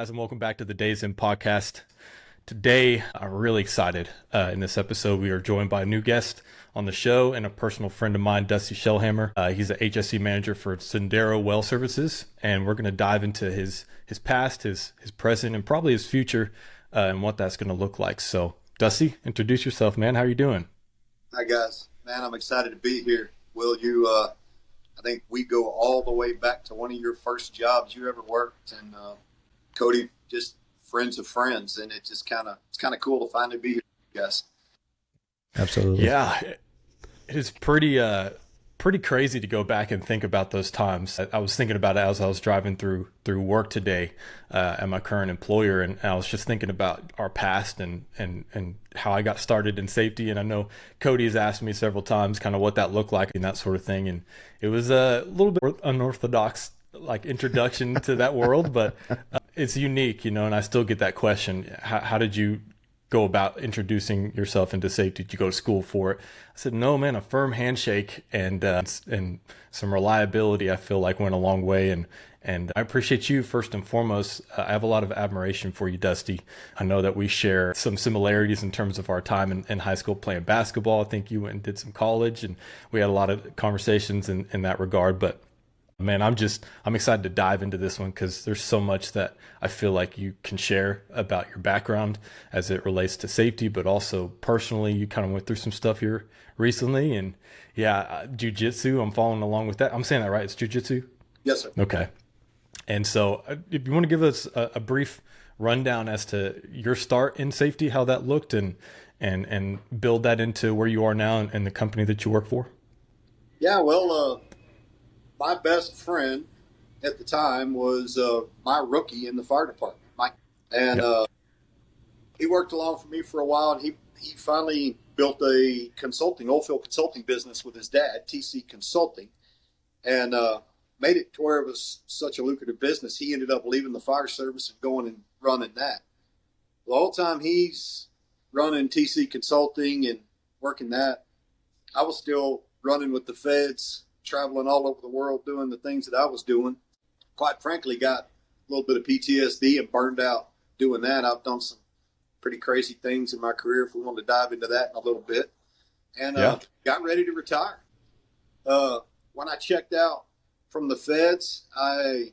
Guys, and welcome back to the Days In podcast. Today, I'm really excited. In this episode, we are joined by a new guest on the show and a personal friend of mine, Dusty Shelhamer. He's the HSE Manager for Sendero Well Services, and we're going to dive into his past, his present, and probably his future, and what that's going to look like. So, Dusty, introduce yourself, man. How are you doing? Hi, guys. Man, I'm excited to be here. Will, I think we go all the way back to one of your first jobs you ever worked, and Cody, just friends of friends, and it's kind of cool to finally be here, guys. Absolutely. Yeah, it is pretty crazy to go back and think about those times. I was thinking about it as I was driving through work today at my current employer, and I was just thinking about our past and how I got started in safety. And I know Cody has asked me several times kind of what that looked like and that sort of thing. And it was a little bit unorthodox like introduction to that world, but it's unique, and I still get that question. How did you go about introducing yourself into safety? Did you go to school for it? I said, no, man, a firm handshake and some reliability, I feel like went a long way. And I appreciate you first and foremost. I have a lot of admiration for you, Dusty. I know that we share some similarities in terms of our time in high school playing basketball. I think you went and did some college, and we had a lot of conversations in that regard. But man, I'm excited to dive into this one because there's so much that I feel like you can share about your background as it relates to safety, but also personally, you kind of went through some stuff here recently. And yeah, Jiu-Jitsu, I'm following along with that. I'm saying that right? It's Jiu-Jitsu? Yes, sir. Okay. And so if you want to give us a brief rundown as to your start in safety, how that looked, and build that into where you are now and the company that you work for. Yeah, well, my best friend at the time was my rookie in the fire department, Mike. And Yep. He worked along for me for a while, and he finally built a oilfield consulting business with his dad, TC Consulting, and made it to where it was such a lucrative business. He ended up leaving the fire service and going and running that. The whole time he's running TC Consulting and working that, I was still running with the feds, traveling all over the world doing the things that I was doing. Quite frankly, got a little bit of PTSD and burned out doing that. I've done some pretty crazy things in my career, if we want to dive into that in a little bit. And got ready to retire. When I checked out from the feds, I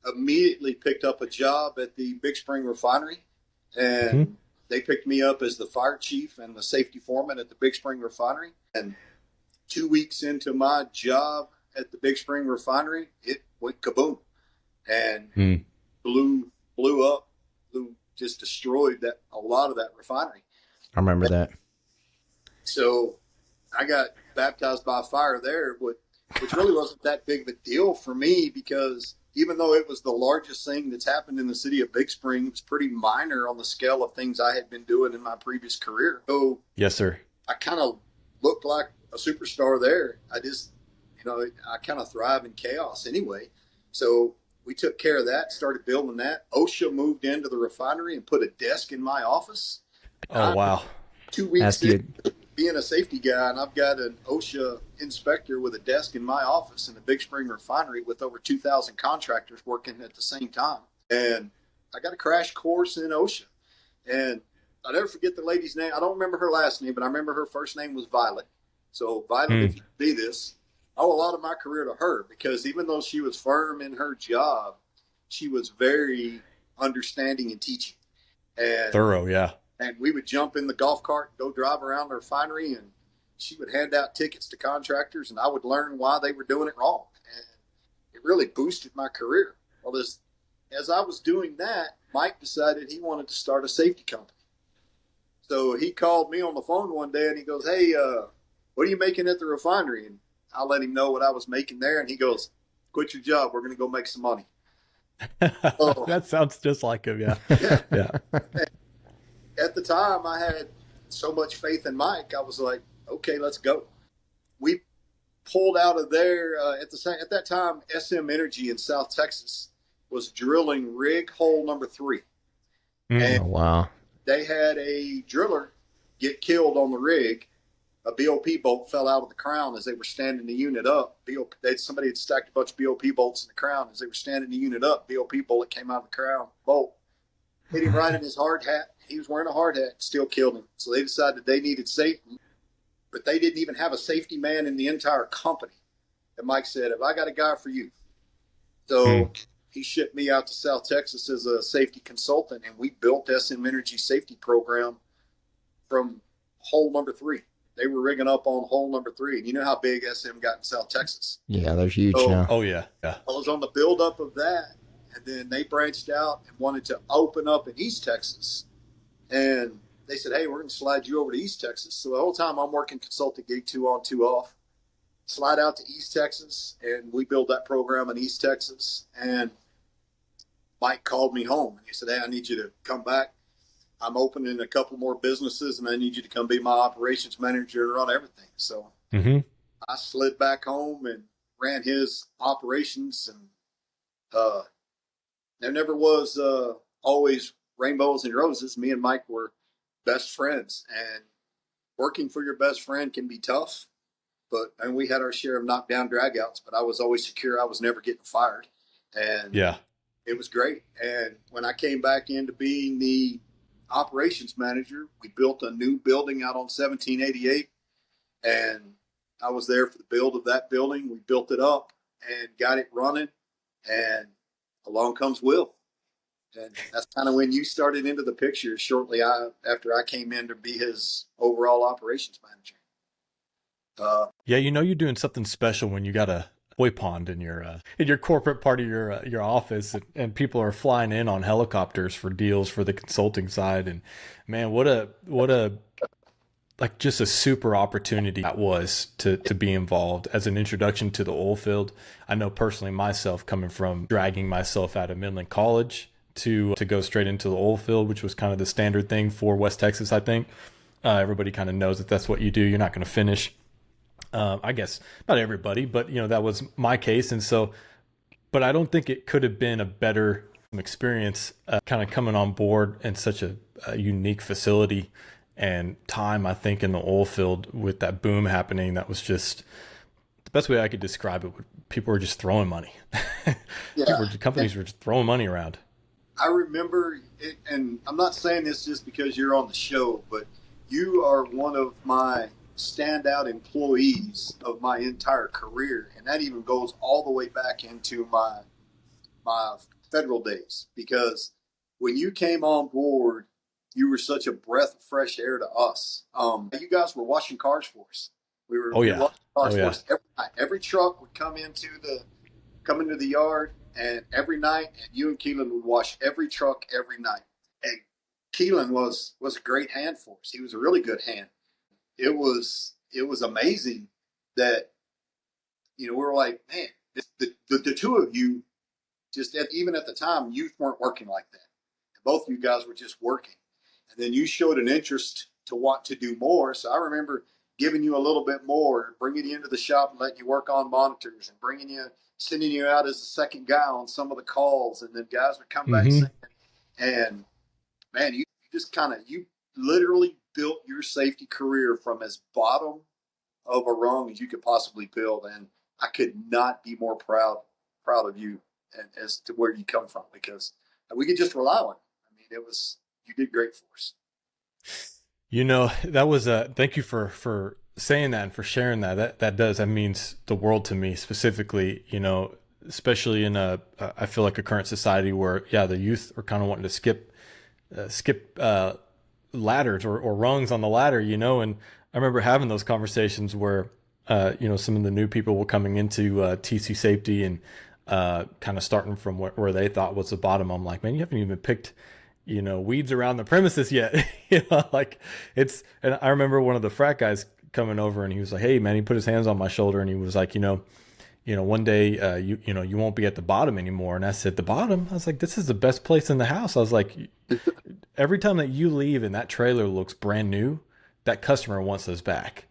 immediately picked up a job at the Big Spring refinery, and they picked me up as the fire chief and the safety foreman at the Big Spring refinery. And 2 weeks into my job at the Big Spring refinery, it went kaboom and blew up, just destroyed a lot of that refinery. I remember that. So I got baptized by fire there, which really wasn't that big of a deal for me, because even though it was the largest thing that's happened in the city of Big Spring, it was pretty minor on the scale of things I had been doing in my previous career. So Yes, sir. I kind of looked like a superstar there. I just, I kind of thrive in chaos anyway. So we took care of that, started building that. OSHA moved into the refinery and put a desk in my office. Oh, wow. 2 weeks in, being a safety guy, and I've got an OSHA inspector with a desk in my office in the Big Spring refinery with over 2,000 contractors working at the same time. And I got a crash course in OSHA. And I'll never forget the lady's name. I don't remember her last name, but I remember her first name was Violet. So Violet, if you see this, I owe a lot of my career to her, because even though she was firm in her job, she was very understanding and teaching. And Thorough, yeah. And we would jump in the golf cart and go drive around the refinery, and she would hand out tickets to contractors, and I would learn why they were doing it wrong. And it really boosted my career. Well, as I was doing that, Mike decided he wanted to start a safety company. So he called me on the phone one day, and he goes, "Hey, what are you making at the refinery?" And I let him know what I was making there, and he goes, "Quit your job. We're going to go make some money." That sounds just like him, yeah. Yeah. At the time, I had so much faith in Mike. I was like, okay, let's go. We pulled out of there at that time. SM Energy in South Texas was drilling rig hole number 3. And wow. They had a driller get killed on the rig. A BOP bolt fell out of the crown as they were standing the unit up. Somebody had stacked a bunch of BOP bolts in the crown. As they were standing the unit up, BOP bullet came out of the crown bolt hit him right in his hard hat. He was wearing a hard hat, still killed him. So they decided they needed safety, but they didn't even have a safety man in the entire company. And Mike said, "Have I got a guy for you?" So he shipped me out to South Texas as a safety consultant, and we built SM Energy safety program from hole number 3. They were rigging up on hole number 3. And you know how big SM got in South Texas. Yeah, they're huge So now. Oh yeah. I was on the buildup of that, and then they branched out and wanted to open up in East Texas. And they said, "Hey, we're going to slide you over to East Texas." So the whole time I'm working consulting gig 2 on, 2 off. Slide out to East Texas, and we built that program in East Texas. And Mike called me home, and he said, "Hey, I need you to come back. I'm opening a couple more businesses, and I need you to come be my operations manager and run everything." So I slid back home and ran his operations, and there never was always rainbows and roses. Me and Mike were best friends, and working for your best friend can be tough. And we had our share of knockdown dragouts, but I was always secure. I was never getting fired, and it was great. And when I came back into being the operations manager, we built a new building out on 1788, and I was there for the build of that building. We built it up and got it running, and along comes Will. And that's kind of when you started into the picture shortly after I came in to be his overall operations manager. Yeah, you know you're doing something special when you got a koi pond in your corporate part of your office, and people are flying in on helicopters for deals for the consulting side. And man, what a like just a super opportunity that was to be involved as an introduction to the oil field. I know personally myself, coming from dragging myself out of Midland College to go straight into the oil field, which was kind of the standard thing for West Texas. I think everybody kind of knows that that's what you do. You're not going to finish. I guess not everybody, but that was my case. And so, but I don't think it could have been a better experience, kind of coming on board in such a unique facility and time. I think in the oil field with that boom happening, that was just the best way I could describe it. People were just throwing money. Companies were just throwing money around. I remember it, and I'm not saying this just because you're on the show, but you are one of my standout employees of my entire career, and that even goes all the way back into my federal days, because when you came on board, you were such a breath of fresh air to us. You guys were washing cars for us. We were washing cars for us every night. Every truck would come into the yard, and every night, and you and Keelan would wash every truck every night. And Keelan was a great hand for us. He was a really good hand. It was amazing that we were like, man, the two of you, just even at the time, you weren't working like that. Both of you guys were just working, and then you showed an interest to want to do more. So I remember giving you a little bit more, bringing you into the shop and letting you work on monitors, and sending you out as a second guy on some of the calls, and then guys would come back saying, and man, you just you literally built your safety career from as bottom of a rung as you could possibly build. And I could not be more proud of you and as to where you come from, because we could just rely on it. I mean, you did great for us. That was thank you for saying that and for sharing that. That means the world to me specifically, especially in I feel like a current society where, the youth are kind of wanting to skip ladders or rungs on the ladder, and I remember having those conversations where, some of the new people were coming into TC safety and kind of starting from where they thought was the bottom. I'm like, man, you haven't even picked, weeds around the premises yet. And I remember one of the frat guys coming over, and he was like, hey man, he put his hands on my shoulder and he was like, one day, you won't be at the bottom anymore. And I said, the bottom? I was like, this is the best place in the house. I was like, every time that you leave and that trailer looks brand new, that customer wants us back.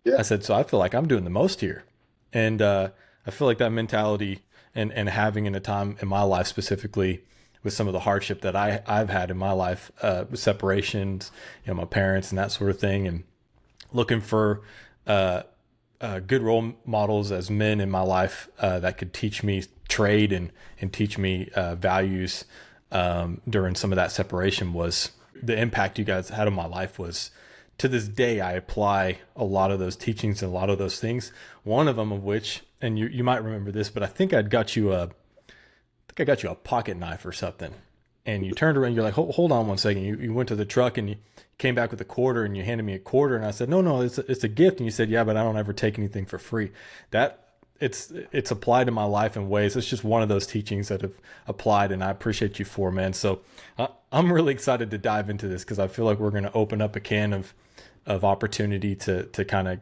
Yeah. I said, so I feel like I'm doing the most here. And I feel like that mentality and having in a time in my life specifically with some of the hardship that I've had in my life, with separations, my parents and that sort of thing, and looking for good role models as men in my life that could teach me trade and teach me values during some of that separation was the impact you guys had on my life was, to this day, I apply a lot of those teachings and a lot of those things. One of them of which, and you might remember this, but I think I got you a pocket knife or something. And you turned around, you're like, hold on one second. You went to the truck and you came back with a quarter and you handed me a quarter. And I said, no, it's a gift. And you said, yeah, but I don't ever take anything for free. It's applied to my life in ways. It's just one of those teachings that have applied, and I appreciate you for, man. So I'm really excited to dive into this because I feel like we're going to open up a can of opportunity to kind of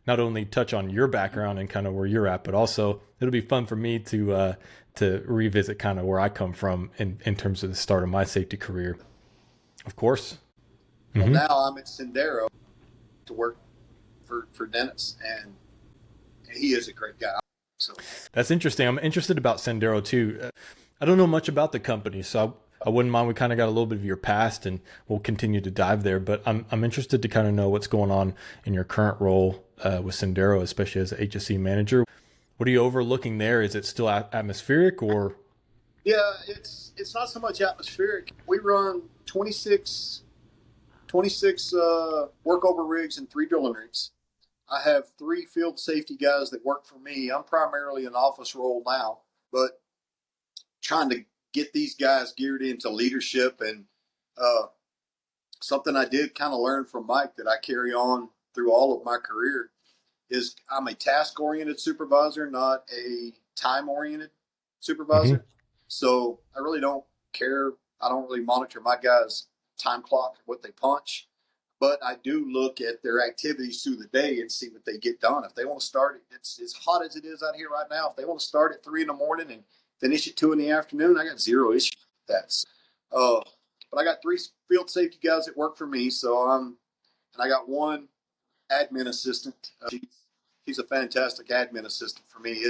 not only touch on your background and kind of where you're at, but also it'll be fun for me to revisit kind of where I come from in terms of the start of my safety career. Of course. Well, now I'm at Sendero to work for Dennis, and he is a great guy. So that's interesting. I'm interested about Sendero too. I don't know much about the company, so I wouldn't mind. We kind of got a little bit of your past, and we'll continue to dive there. But I'm interested to kind of know what's going on in your current role with Sendero, especially as a HSE manager. What are you overlooking there? Is it still atmospheric, or? Yeah, it's not so much atmospheric. We run 26 workover rigs and 3 drilling rigs. I have 3 field safety guys that work for me. I'm primarily an office role now, but trying to get these guys geared into leadership, and something I did kind of learn from Mike that I carry on through all of my career is I'm a task-oriented supervisor, not a time-oriented supervisor. Mm-hmm. So I really don't care. I don't really monitor my guys' time clock, what they punch. But I do look at their activities through the day and see what they get done. If they want to start, it's as hot as it is out here right now. If they want to start at 3 a.m. and finish at 2 p.m, I got zero issue with that. But I got 3 field safety guys that work for me. And I got 1 admin assistant. She's a fantastic admin assistant for me.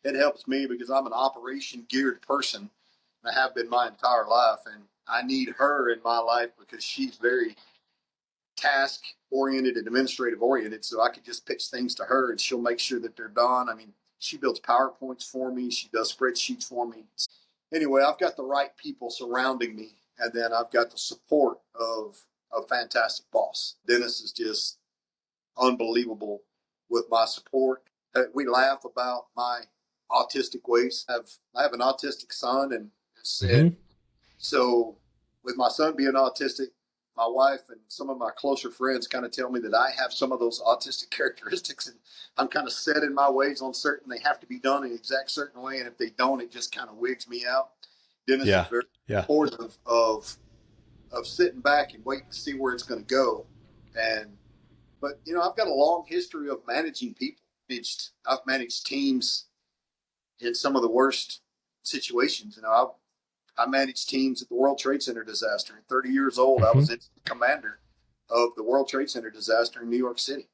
It helps me because I'm an operation geared person. I have been my entire life, and I need her in my life because she's very task oriented and administrative oriented. So I could just pitch things to her and she'll make sure that they're done. I mean, she builds PowerPoints for me. She does spreadsheets for me. Anyway, I've got the right people surrounding me. And then I've got the support of a fantastic boss. Dennis is just unbelievable with my support. We laugh about my autistic ways. I have an autistic son, and so with my son being autistic, my wife and some of my closer friends kind of tell me that I have some of those autistic characteristics, and I'm kind of set in my ways on certain. They have to be done in an exact certain way, and if they don't, it just kind of wigs me out. Dennis is very supportive of sitting back and waiting to see where it's going to go. But I've got a long history of managing people. I've managed teams in some of the worst situations. I managed teams at the World Trade Center disaster. At 30 years old, I was its commander of the World Trade Center disaster in New York City.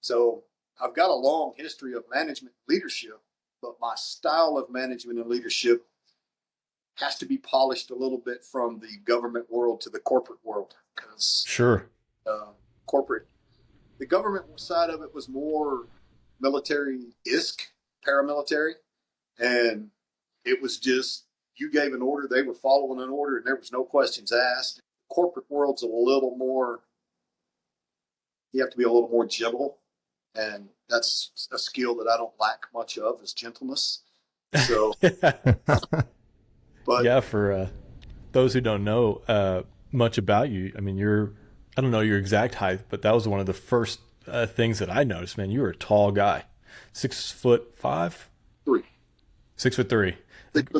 So I've got a long history of management and leadership, but my style of management and leadership has to be polished a little bit from the government world to the corporate world. Because the government side of it was more military-esque, paramilitary, and it was just, you gave an order, they were following an order, and there was no questions asked. The corporate world's a little more, you have to be a little more gentle, and that's a skill that I don't lack much of, is gentleness. So, but yeah, for those who don't know much about you, I mean, I don't know your exact height, but that was one of the first things that I noticed, man. You were a tall guy, 6'5"? 3. 6'3".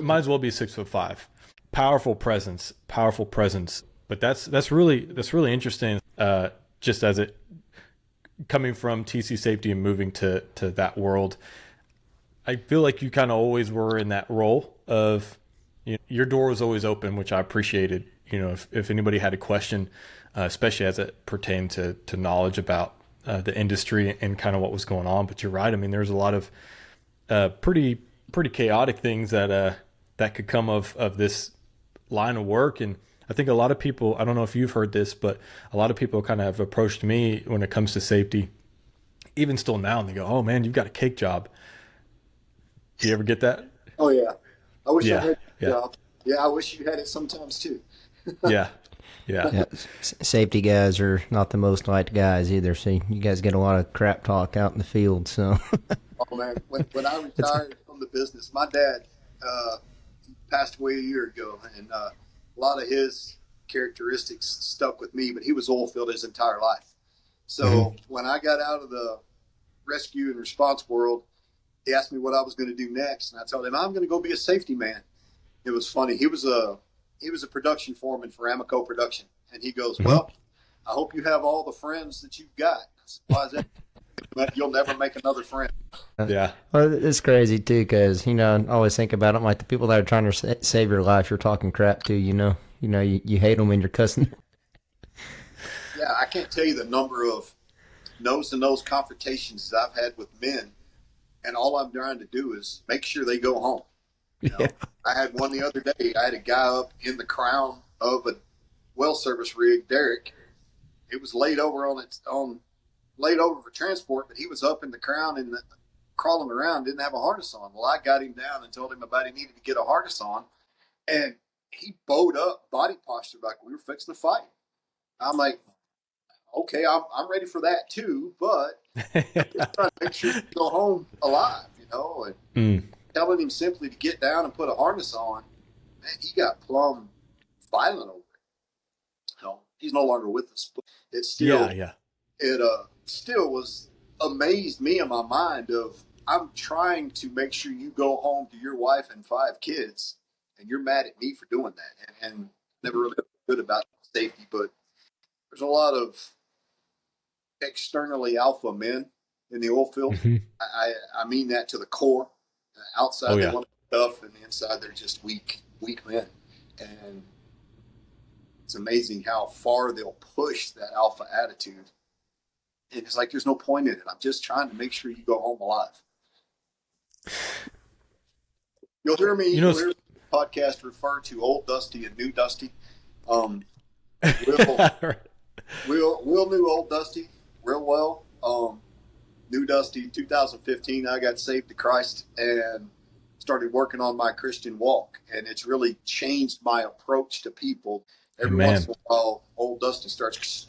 Might as well be 6'5". Powerful presence. But that's really interesting. Just as it coming from TC safety and moving to that world, I feel like you kind of always were in that role of, your door was always open, which I appreciated. If anybody had a question, especially as it pertained to knowledge about the industry and kind of what was going on. But you're right. I mean, there's a lot of pretty chaotic things that could come of this line of work. And I think a lot of people, I don't know if you've heard this, but a lot of people kind of have approached me when it comes to safety, even still now, and they go, "Oh man, you've got a cake job." Do you ever get that? Oh yeah. I wish I had a job. Yeah, I wish you had it sometimes too. Yeah. Yeah. Yeah, safety guys are not the most liked guys either. So you guys get a lot of crap talk out in the field. So Oh man, when I it's retired from the business, my dad uh, passed away a year ago, and a lot of his characteristics stuck with me. But he was oil field his entire life. Mhm. So when I got out of the rescue and response world, he asked me what I was going to do next, and I told him I'm going to go be a safety man. It was funny. He was a production foreman for Amoco Production, and he goes, Mhm. "Well, I hope you have all the friends that you've got." I said, "Why is that?" You'll never make another friend. Yeah. Well, it's crazy too, because I always think about it. I'm like the people that are trying to save your life, you're talking crap to. You hate them and you're cussing. Yeah, I can't tell you the number of nose to nose confrontations that I've had with men, and all I'm trying to do is make sure they go home. You Yeah. know, I had one the other day. I had a guy up in the crown of a well service rig, derrick. It was laid over laid over for transport, but he was up in the crown and crawling around, didn't have a harness on. Well, I got him down and told him about he needed to get a harness on, and he bowed up, body posture like we were fixing to fight. I'm like, okay, I'm ready for that too, but I'm just trying to make sure you go home alive, and Mm. telling him simply to get down and put a harness on. Man, he got plumb violent over it. He's no longer with us, but it Yeah. still Yeah. it still was amazed me in my mind of I'm trying to make sure you go home to your wife and 5 kids, and you're mad at me for doing that, and never really good about safety, but there's a lot of externally alpha men in the oil field. Hmm. I mean that to the core. Oh Outside they yeah. want to be tough, and the inside they're just weak men. And it's amazing how far they'll push that alpha attitude. And it's like there's no point in it. I'm just trying to make sure you go home alive. You'll hear me. You know. You'll hear the podcast refer to old Dusty and new Dusty. Um, we'll knew old Dusty real well. New Dusty, 2015, I got saved to Christ and started working on my Christian walk. And it's really changed my approach to people. Every once Amen. in a while, old Dusty starts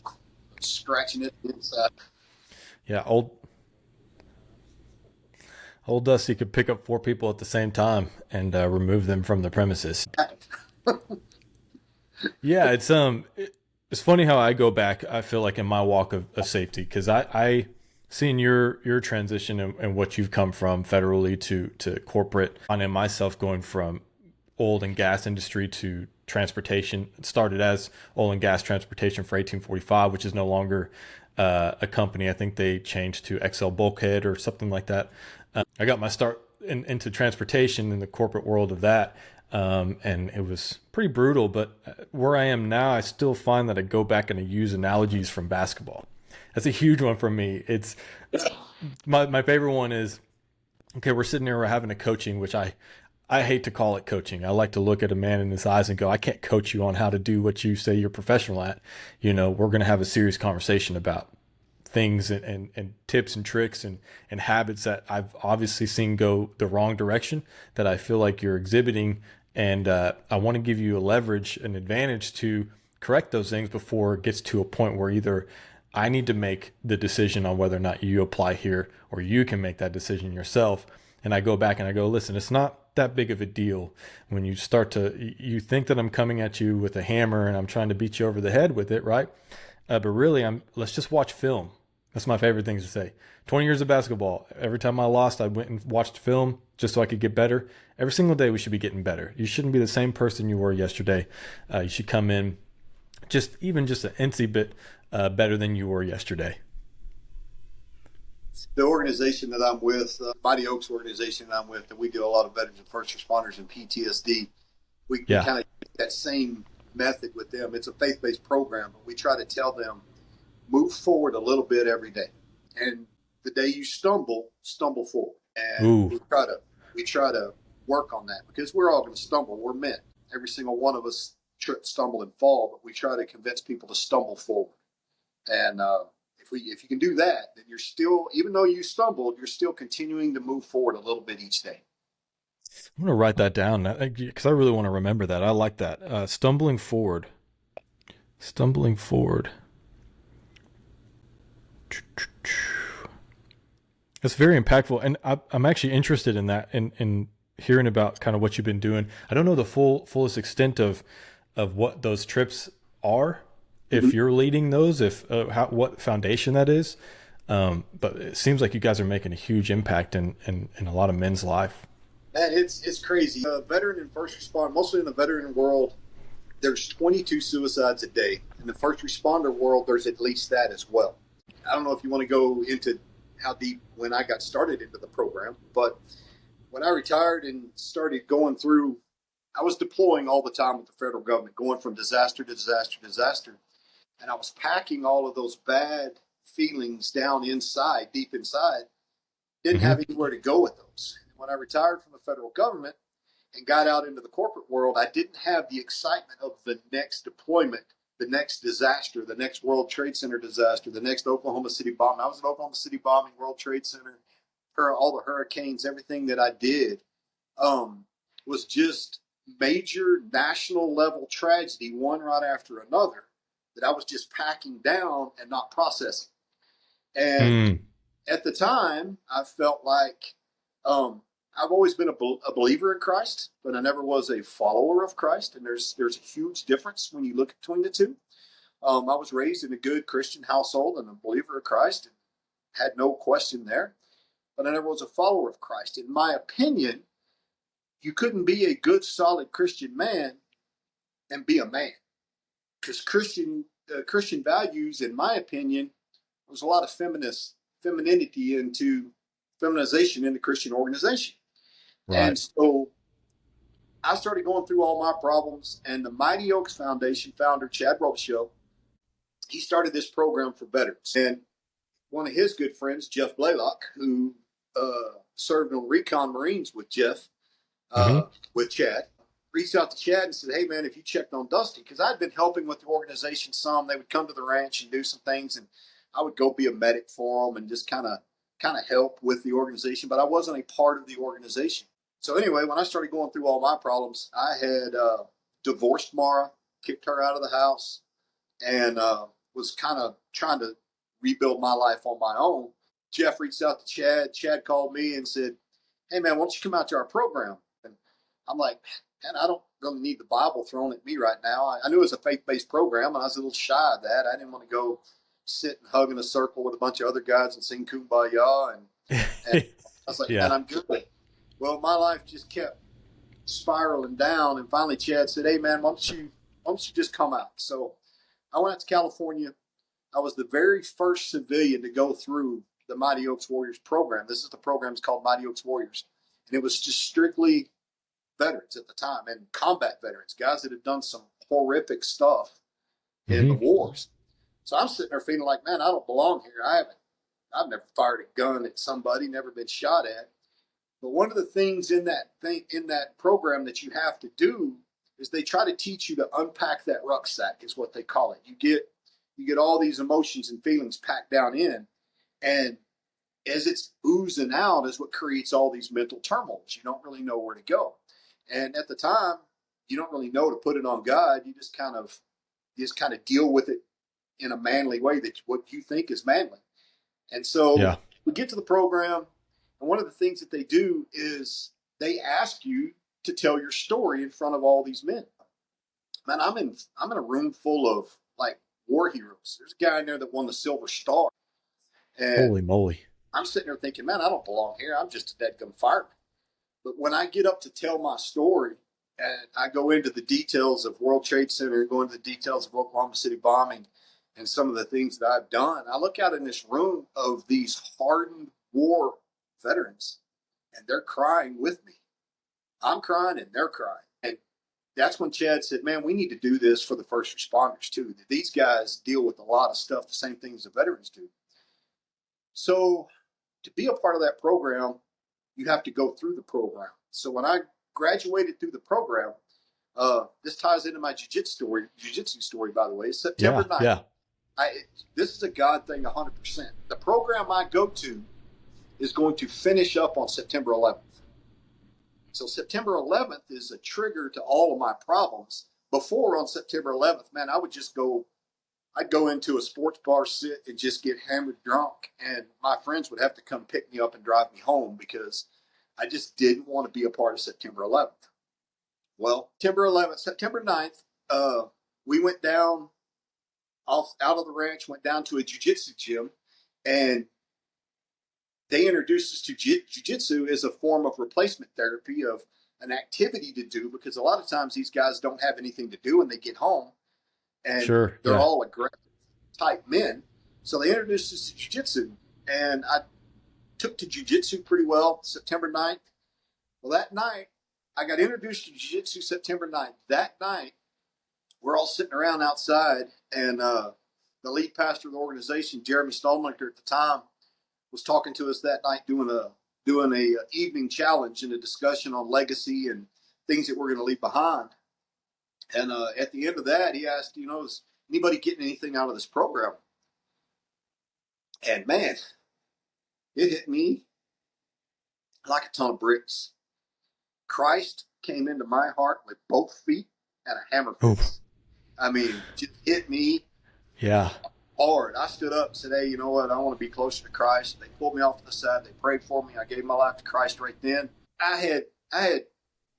scratching it inside. Yeah. Old Dusty could pick up 4 people at the same time and remove them from the premises. Yeah, it's funny how I go back. I feel like in my walk of safety, because I seen your transition and what you've come from federally to corporate, and in myself going from oil and gas industry to transportation. It started as oil and gas transportation for 1845, which is no longer a company. I think they changed to XL Bulkhead or something like that. I got my start into transportation in the corporate world of that. And it was pretty brutal, but where I am now, I still find that I go back and I use analogies from basketball. That's a huge one for me. It's my favorite one is, okay, we're sitting here, we're having a coaching, which I hate to call it coaching. I like to look at a man in his eyes and go, I can't coach you on how to do what you say you're professional at. We're going to have a serious conversation about things and tips and tricks and habits that I've obviously seen go the wrong direction that I feel like you're exhibiting. And I want to give you a leverage, an advantage to correct those things before it gets to a point where either I need to make the decision on whether or not you apply here, or you can make that decision yourself. And I go back and I go, listen, it's not that big of a deal when you think that I'm coming at you with a hammer and I'm trying to beat you over the head with it, right? But really, let's just watch film. That's my favorite thing to say. 20 years of basketball. Every time I lost, I went and watched film just so I could get better. Every single day, we should be getting better. You shouldn't be the same person you were yesterday. You should come in just an incy bit better than you were yesterday. The organization that I'm with, Mighty Oaks organization that I'm with, that we do a lot of veterans and first responders and PTSD. We Yeah. kind of use that same method with them. It's a faith-based program, but we try to tell them, move forward a little bit every day. And the day you stumble forward. And Ooh. we try to work on that because we're all going to stumble. We're men. Every single one of us trip, stumble, and fall, but we try to convince people to stumble forward. And if you can do that, then you're still, even though you stumbled, you're still continuing to move forward a little bit each day. I'm gonna write that down because I really want to remember that. I like that. Stumbling forward. Stumbling forward. It's very impactful, and I'm actually interested in that, in hearing about kind of what you've been doing. I don't know the fullest extent of what those trips are, if you're leading those, if what foundation that is. But it seems like you guys are making a huge impact in a lot of men's life. Man, it's crazy. Veteran and first responder, mostly in the veteran world, there's 22 suicides a day. In the first responder world, there's at least that as well. I don't know if you want to go into how deep when I got started into the program, but when I retired and started going through, I was deploying all the time with the federal government, going from disaster to disaster to disaster. And I was packing all of those bad feelings down inside, deep inside, didn't Mm-hmm. have anywhere to go with those. When I retired from the federal government and got out into the corporate world, I didn't have the excitement of the next deployment, the next disaster, the next World Trade Center disaster, the next Oklahoma City bombing. I was in Oklahoma City bombing, World Trade Center, all the hurricanes, everything that I did was just major national level tragedy, one right after another, that I was just packing down and not processing. And Mm. at the time, I felt like I've always been a believer in Christ, but I never was a follower of Christ. And there's a huge difference when you look between the two. I was raised in a good Christian household and a believer of Christ, and had no question there. But I never was a follower of Christ. In my opinion, you couldn't be a good, solid Christian man and be a man, because Christian values, in my opinion, there's a lot of femininity into feminization in the Christian organization. And Right. so I started going through all my problems, and the Mighty Oaks Foundation founder, Chad Robichaux, he started this program for veterans. And one of his good friends, Jeff Blaylock, who served on Recon Marines with Jeff, Mm-hmm. with Chad, reached out to Chad and said, "Hey, man, if you checked on Dusty," because I'd been helping with the organization some. They would come to the ranch and do some things, and I would go be a medic for them and just kind of help with the organization, but I wasn't a part of the organization. So anyway, when I started going through all my problems, I had divorced Mara, kicked her out of the house, and was kind of trying to rebuild my life on my own. Jeff reached out to Chad. Chad called me and said, "Hey, man, why don't you come out to our program?" And I'm like, "Man, I don't really need the Bible thrown at me right now." I knew it was a faith-based program, and I was a little shy of that. I didn't want to go sit and hug in a circle with a bunch of other guys and sing Kumbaya. And I was like, "Man, Yeah. I'm good." Well, my life just kept spiraling down, and finally Chad said, "Hey, man, why don't you just come out?" So I went out to California. I was the very first civilian to go through the Mighty Oaks Warriors program. This is the program, it's called Mighty Oaks Warriors. And it was just strictly veterans at the time, and combat veterans, guys that had done some horrific stuff in the Mm-hmm. wars. So I'm sitting there feeling like, man, I don't belong here. I've never fired a gun at somebody, never been shot at. But one of the things in that program that you have to do is they try to teach you to unpack that rucksack, is what they call it. You get all these emotions and feelings packed down in, and as it's oozing out is what creates all these mental turmoils. You don't really know where to go. And at the time, you don't really know to put it on God. You just kind of deal with it in a manly way, that what you think is manly. And so Yeah. we get to the program, and one of the things that they do is they ask you to tell your story in front of all these men. Man, I'm in a room full of like war heroes. There's a guy in there that won the Silver Star, and Holy moly. I'm sitting there thinking, man, I don't belong here. I'm just a deadgum fireman. But when I get up to tell my story, and I go into the details of World Trade Center, go into the details of Oklahoma City bombing, and some of the things that I've done, I look out in this room of these hardened war veterans, and they're crying with me. I'm crying, and they're crying. And that's when Chad said, man, we need to do this for the first responders too. These guys deal with a lot of stuff, the same things the veterans do. So to be a part of that program, you have to go through the program. So when I graduated through the program, this ties into my jiu-jitsu story, by the way. September Yeah. 9th. Yeah. This is a God thing 100%. The program I go to is going to finish up on September 11th. So September 11th is a trigger to all of my problems. Before on September 11th, man, I'd go into a sports bar, sit and just get hammered drunk. And my friends would have to come pick me up and drive me home because I just didn't want to be a part of September 11th. Well, September 9th, we went down out of the ranch, went down to a jiu-jitsu gym, and they introduced us to jiu-jitsu as a form of replacement therapy, of an activity to do, because a lot of times these guys don't have anything to do when they get home, and Sure. they're Yeah. all aggressive type men. So they introduced us to jiu-jitsu, and I took to jiu-jitsu pretty well September 9th. Well, that night, I got introduced to jiu-jitsu September 9th. That night, we're all sitting around outside, and the lead pastor of the organization, Jeremy Stallmaker at the time, was talking to us that night, doing a evening challenge and a discussion on legacy and things that we're going to leave behind. And at the end of that, he asked, is anybody getting anything out of this program? And man, it hit me like a ton of bricks. Christ came into my heart with both feet and a hammer Oh, fist. I mean, just hit me yeah. hard. I stood up and said, hey, you know what? I want to be closer to Christ. They pulled me off to the side. They prayed for me. I gave my life to Christ right then. I had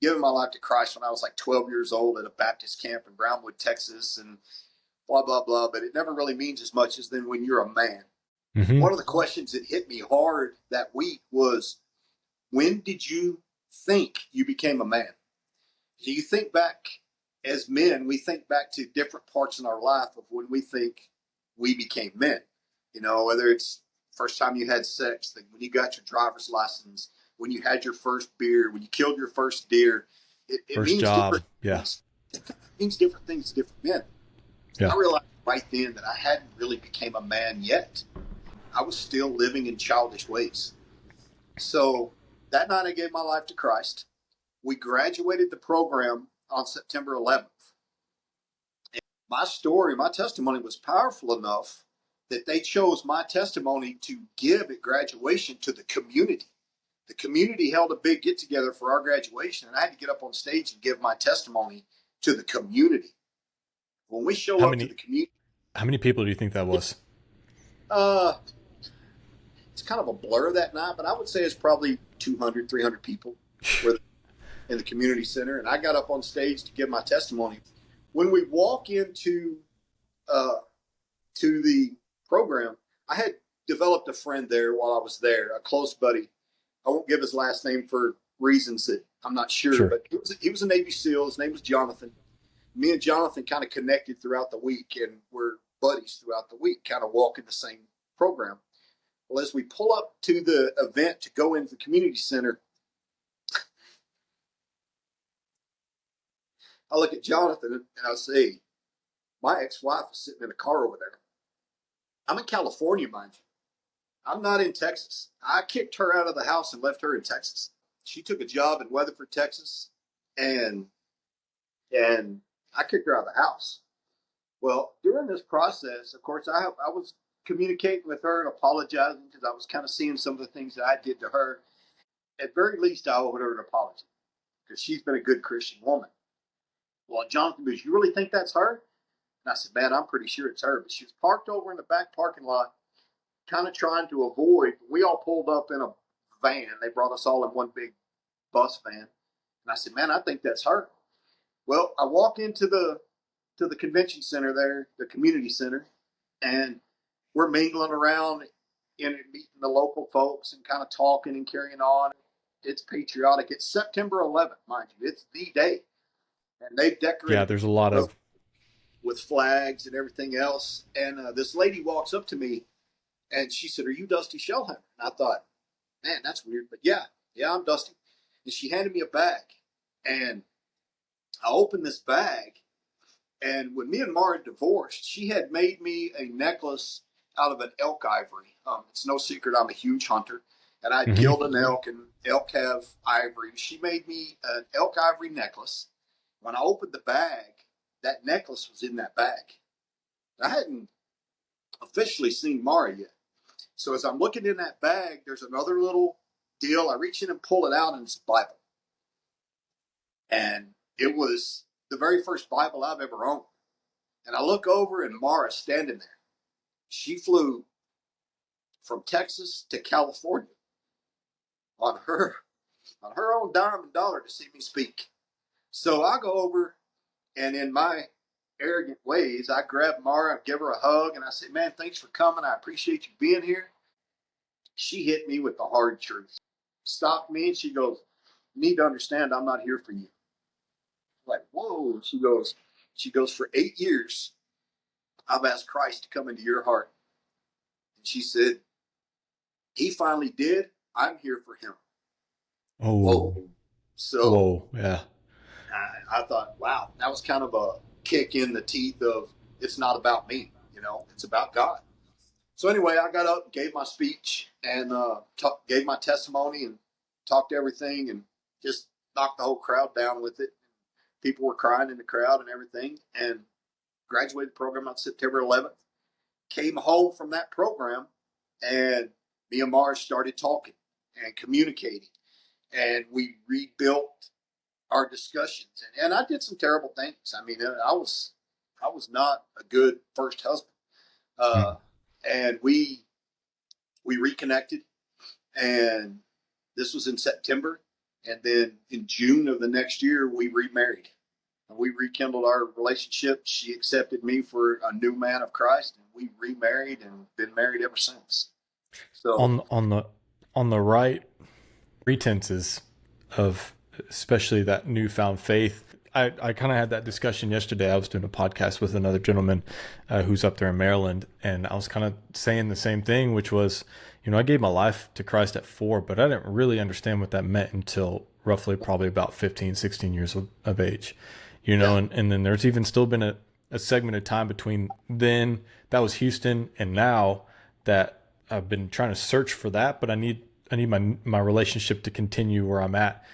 given my life to Christ when I was like 12 years old at a Baptist camp in Brownwood, Texas, and blah, blah, blah. But it never really means as much as then when you're a man. Hmm. One of the questions that hit me hard that week was, when did you think you became a man? Do you think back, as men, we think back to different parts in our life of when we think we became men. Whether it's first time you had sex, when you got your driver's license, when you had your first beer, when you killed your first deer. It First means job. different Yeah. things. It means different things to different men. Yeah. I realized right then that I hadn't really became a man yet. I was still living in childish ways. So that night I gave my life to Christ. We graduated the program on September 11th. My story, my testimony was powerful enough that they chose my testimony to give at graduation to the community. The community held a big get together for our graduation, and I had to get up on stage and give my testimony to the community. When we show How up to the many community, how many people do you think that was? uh, it's kind of a blur that night, but I would say it's probably 200, 300 people were in the community center, and I got up on stage to give my testimony. When we walk into to the program, I had developed a friend there while I was there, a close buddy. I won't give his last name for reasons that I'm not sure, Sure. but he was a Navy SEAL. His name was Jonathan. Me and Jonathan kind of connected throughout the week, and we're buddies throughout the week, kind of walking the same program. Well, as we pull up to the event to go into the community center, I look at Jonathan and I say, my ex-wife is sitting in a car over there. I'm in California, mind you. I'm not in Texas. I kicked her out of the house and left her in Texas. She took a job in Weatherford, Texas, and I kicked her out of the house. Well, during this process, of course, I was communicating with her and apologizing because I was kind of seeing some of the things that I did to her. At very least, I owed her an apology because she's been a good Christian woman. Well, Jonathan goes, you really think that's her? And I said, man, I'm pretty sure it's her. But she was parked over in the back parking lot, kind of trying to avoid. We all pulled up in a van. They brought us all in one big bus van. And I said, man, I think that's her. Well, I walk into the convention center there, the community center, and we're mingling around and meeting the local folks and kind of talking and carrying on. It's patriotic. It's September 11th, mind you. It's the day. And they've Yeah, decorated there's a lot of with flags and everything else. And this lady walks up to me and she said, are you Dusty Shelhamer? And I thought, man, that's weird. But yeah, I'm Dusty. And she handed me a bag. And I opened this bag. And when me and Mara divorced, she had made me a necklace out of an elk ivory. It's no secret I'm a huge hunter. And I'd Mhm. killed an elk, and elk have ivory. She made me an elk ivory necklace. When I opened the bag, that necklace was in that bag. I hadn't officially seen Mara yet. So as I'm looking in that bag, there's another little deal. I reach in and pull it out, and it's a Bible. And it was the very first Bible I've ever owned. And I look over and Mara's standing there. She flew from Texas to California on her own dime and dollar to see me speak. So I go over, and in my arrogant ways, I grab Mara and give her a hug, and I say, man, thanks for coming. I appreciate you being here. She hit me with the hard truth. Stopped me, and she goes, you need to understand I'm not here for you. I'm like, whoa. She goes, for 8 years, I've asked Christ to come into your heart. And she said, he finally did. I'm here for him. Oh, whoa. So, whoa, yeah. I thought, wow, that was kind of a kick in the teeth of it's not about me, it's about God. So anyway, I got up, gave my speech, and gave my testimony and talked everything, and just knocked the whole crowd down with it. People were crying in the crowd and everything, and graduated the program on September 11th. Came home from that program, and me and Mars started talking and communicating, and we rebuilt our discussions. And I did some terrible things. I mean, I was not a good first husband. And we reconnected, and this was in September. And then in June of the next year, we remarried. And we rekindled our relationship. She accepted me for a new man of Christ, and we remarried and been married ever since. So on the right pretenses of especially that newfound faith. I kind of had that discussion yesterday. I was doing a podcast with another gentleman who's up there in Maryland, and I was kind of saying the same thing, which was, I gave my life to Christ at 4, but I didn't really understand what that meant until roughly probably about 15, 16 years of age, and then there's even still been a segment of time between then, that was Houston, and now that I've been trying to search for that, but I need my relationship to continue where I'm at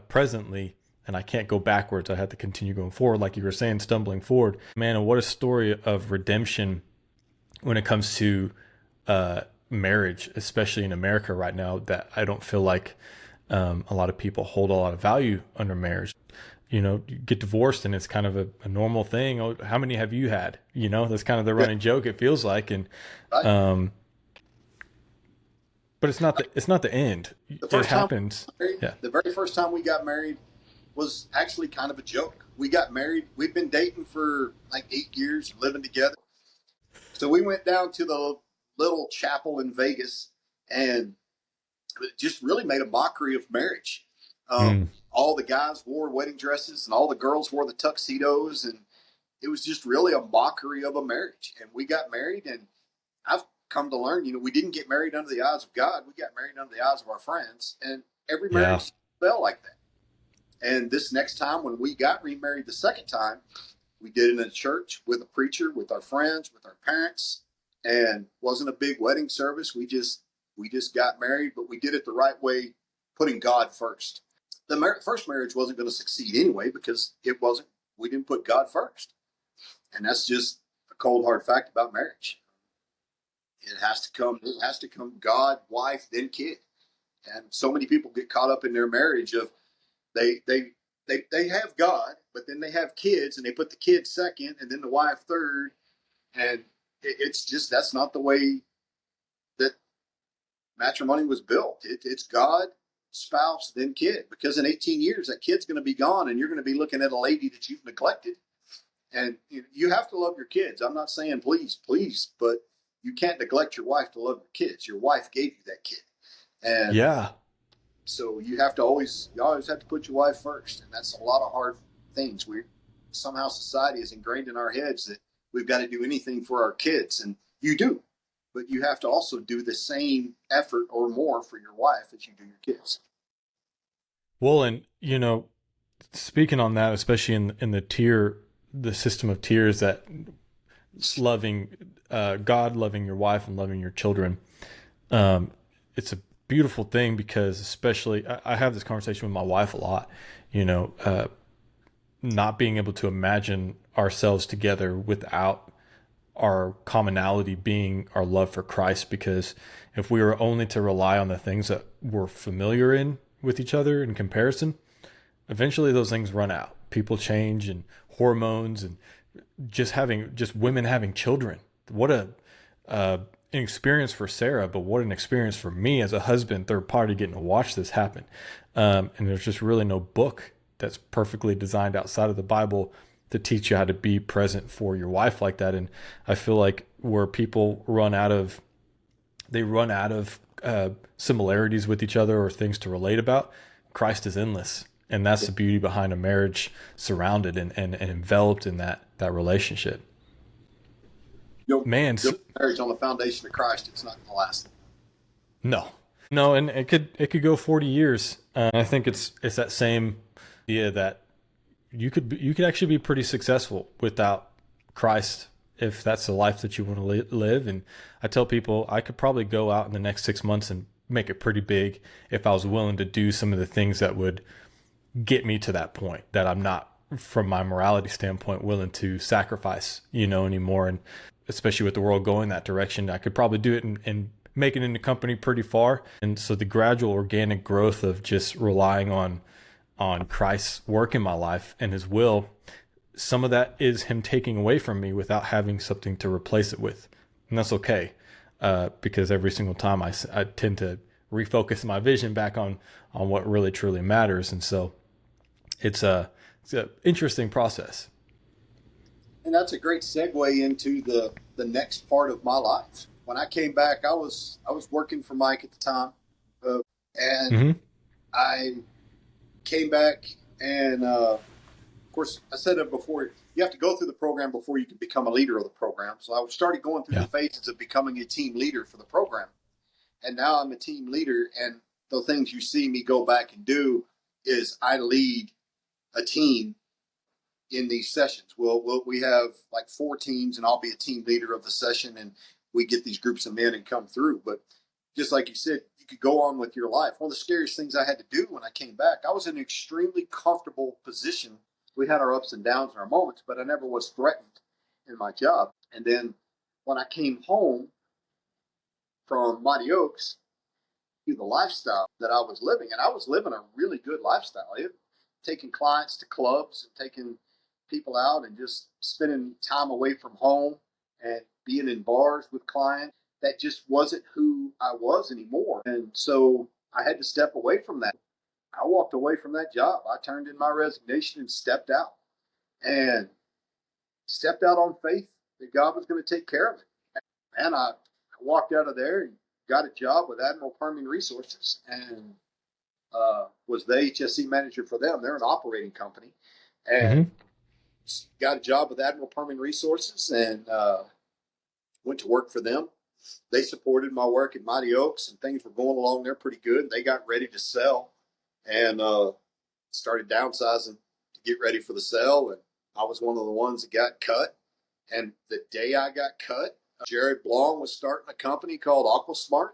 presently, and I can't go backwards. I have to continue going forward, like you were saying, stumbling forward. Man, and what a story of redemption when it comes to marriage, especially in America right now, that I don't feel like a lot of people hold a lot of value under marriage. You get divorced and it's kind of a normal thing. Oh, how many have you had? That's kind of the running joke, it feels like. And but it's not the end. It happens. The very first time we got married was actually kind of a joke. We got married. We'd been dating for like 8 years, living together. So we went down to the little chapel in Vegas, and it just really made a mockery of marriage. All the guys wore wedding dresses, and all the girls wore the tuxedos, and it was just really a mockery of a marriage. And we got married, and I've come to learn, we didn't get married under the eyes of God. We got married under the eyes of our friends, and every marriage felt like that. And this next time when we got remarried the second time, we did it in a church with a preacher, with our friends, with our parents, and wasn't a big wedding service. We just got married, but we did it the right way, putting God first. The first marriage wasn't going to succeed anyway because we didn't put God first. And that's just a cold, hard fact about marriage. It has to come God, wife, then kid. And so many people get caught up in their marriage of they have God, but then they have kids, and they put the kids second, and then the wife third, and it's just, that's not the way that matrimony was built. It's God, spouse, then kid, because in 18 years that kid's going to be gone, and you're going to be looking at a lady that you've neglected. And you have to love your kids. I'm not saying please, but you can't neglect your wife to love your kids. Your wife gave you that kid. And so you always have to put your wife first. And that's a lot of hard things. Somehow society is ingrained in our heads that we've got to do anything for our kids. And you do, but you have to also do the same effort or more for your wife as you do your kids. Well, and speaking on that, especially in the system of tiers, that loving God, loving your wife, and loving your children, it's a beautiful thing, because especially I have this conversation with my wife a lot, not being able to imagine ourselves together without our commonality being our love for Christ. Because if we were only to rely on the things that we're familiar in with each other in comparison, eventually those things run out. People change, and hormones, and just women having children. What an experience for Sarah, but what an experience for me as a husband, third party, getting to watch this happen. And there's just really no book that's perfectly designed outside of the Bible to teach you how to be present for your wife like that. And I feel like where people run out of similarities with each other or things to relate about, Christ is endless. And that's the beauty behind a marriage surrounded and enveloped in that relationship. Man, marriage on the foundation of Christ, it's not going to last. No, and it could go 40 years. I think it's that same idea that you could actually be pretty successful without Christ if that's the life that you want to live. And I tell people I could probably go out in the next 6 months and make it pretty big if I was willing to do some of the things that would get me to that point that I'm not, from my morality standpoint, willing to sacrifice, anymore. And especially with the world going that direction, I could probably do it and make it in the company pretty far. And so the gradual organic growth of just relying on Christ's work in my life and his will, some of that is him taking away from me without having something to replace it with. And that's okay. Because every single time I tend to refocus my vision back on what really truly matters. And so it's an interesting process. And that's a great segue into the next part of my life. When I came back, I was working for Mike at the time, and I came back, and of course, I said it before. You have to go through the program before you can become a leader of the program. So I started going through the phases of becoming a team leader for the program, and now I'm a team leader. And the things you see me go back and do is I lead a team in these sessions. We have like 4 teams, and I'll be a team leader of the session, and we get these groups of men and come through. But just like you said, you could go on with your life. One of the scariest things I had to do when I came back, I was in an extremely comfortable position. We had our ups and downs and our moments, but I never was threatened in my job. And then when I came home from Mighty Oaks, the lifestyle that I was living, and I was living a really good lifestyle, taking clients to clubs and taking people out and just spending time away from home and being in bars with clients. That just wasn't who I was anymore. And so I had to step away from that. I walked away from that job. I turned in my resignation and stepped out. And stepped out on faith that God was going to take care of it. And I walked out of there and got a job with Admiral Permian Resources and was the HSE manager for them. They're an operating company. And got a job with Admiral Permian Resources and went to work for them. They supported my work at Mighty Oaks, and things were going along there pretty good. They got ready to sell and started downsizing to get ready for the sale. And I was one of the ones that got cut. And the day I got cut, Jared Blong was starting a company called AquaSmart.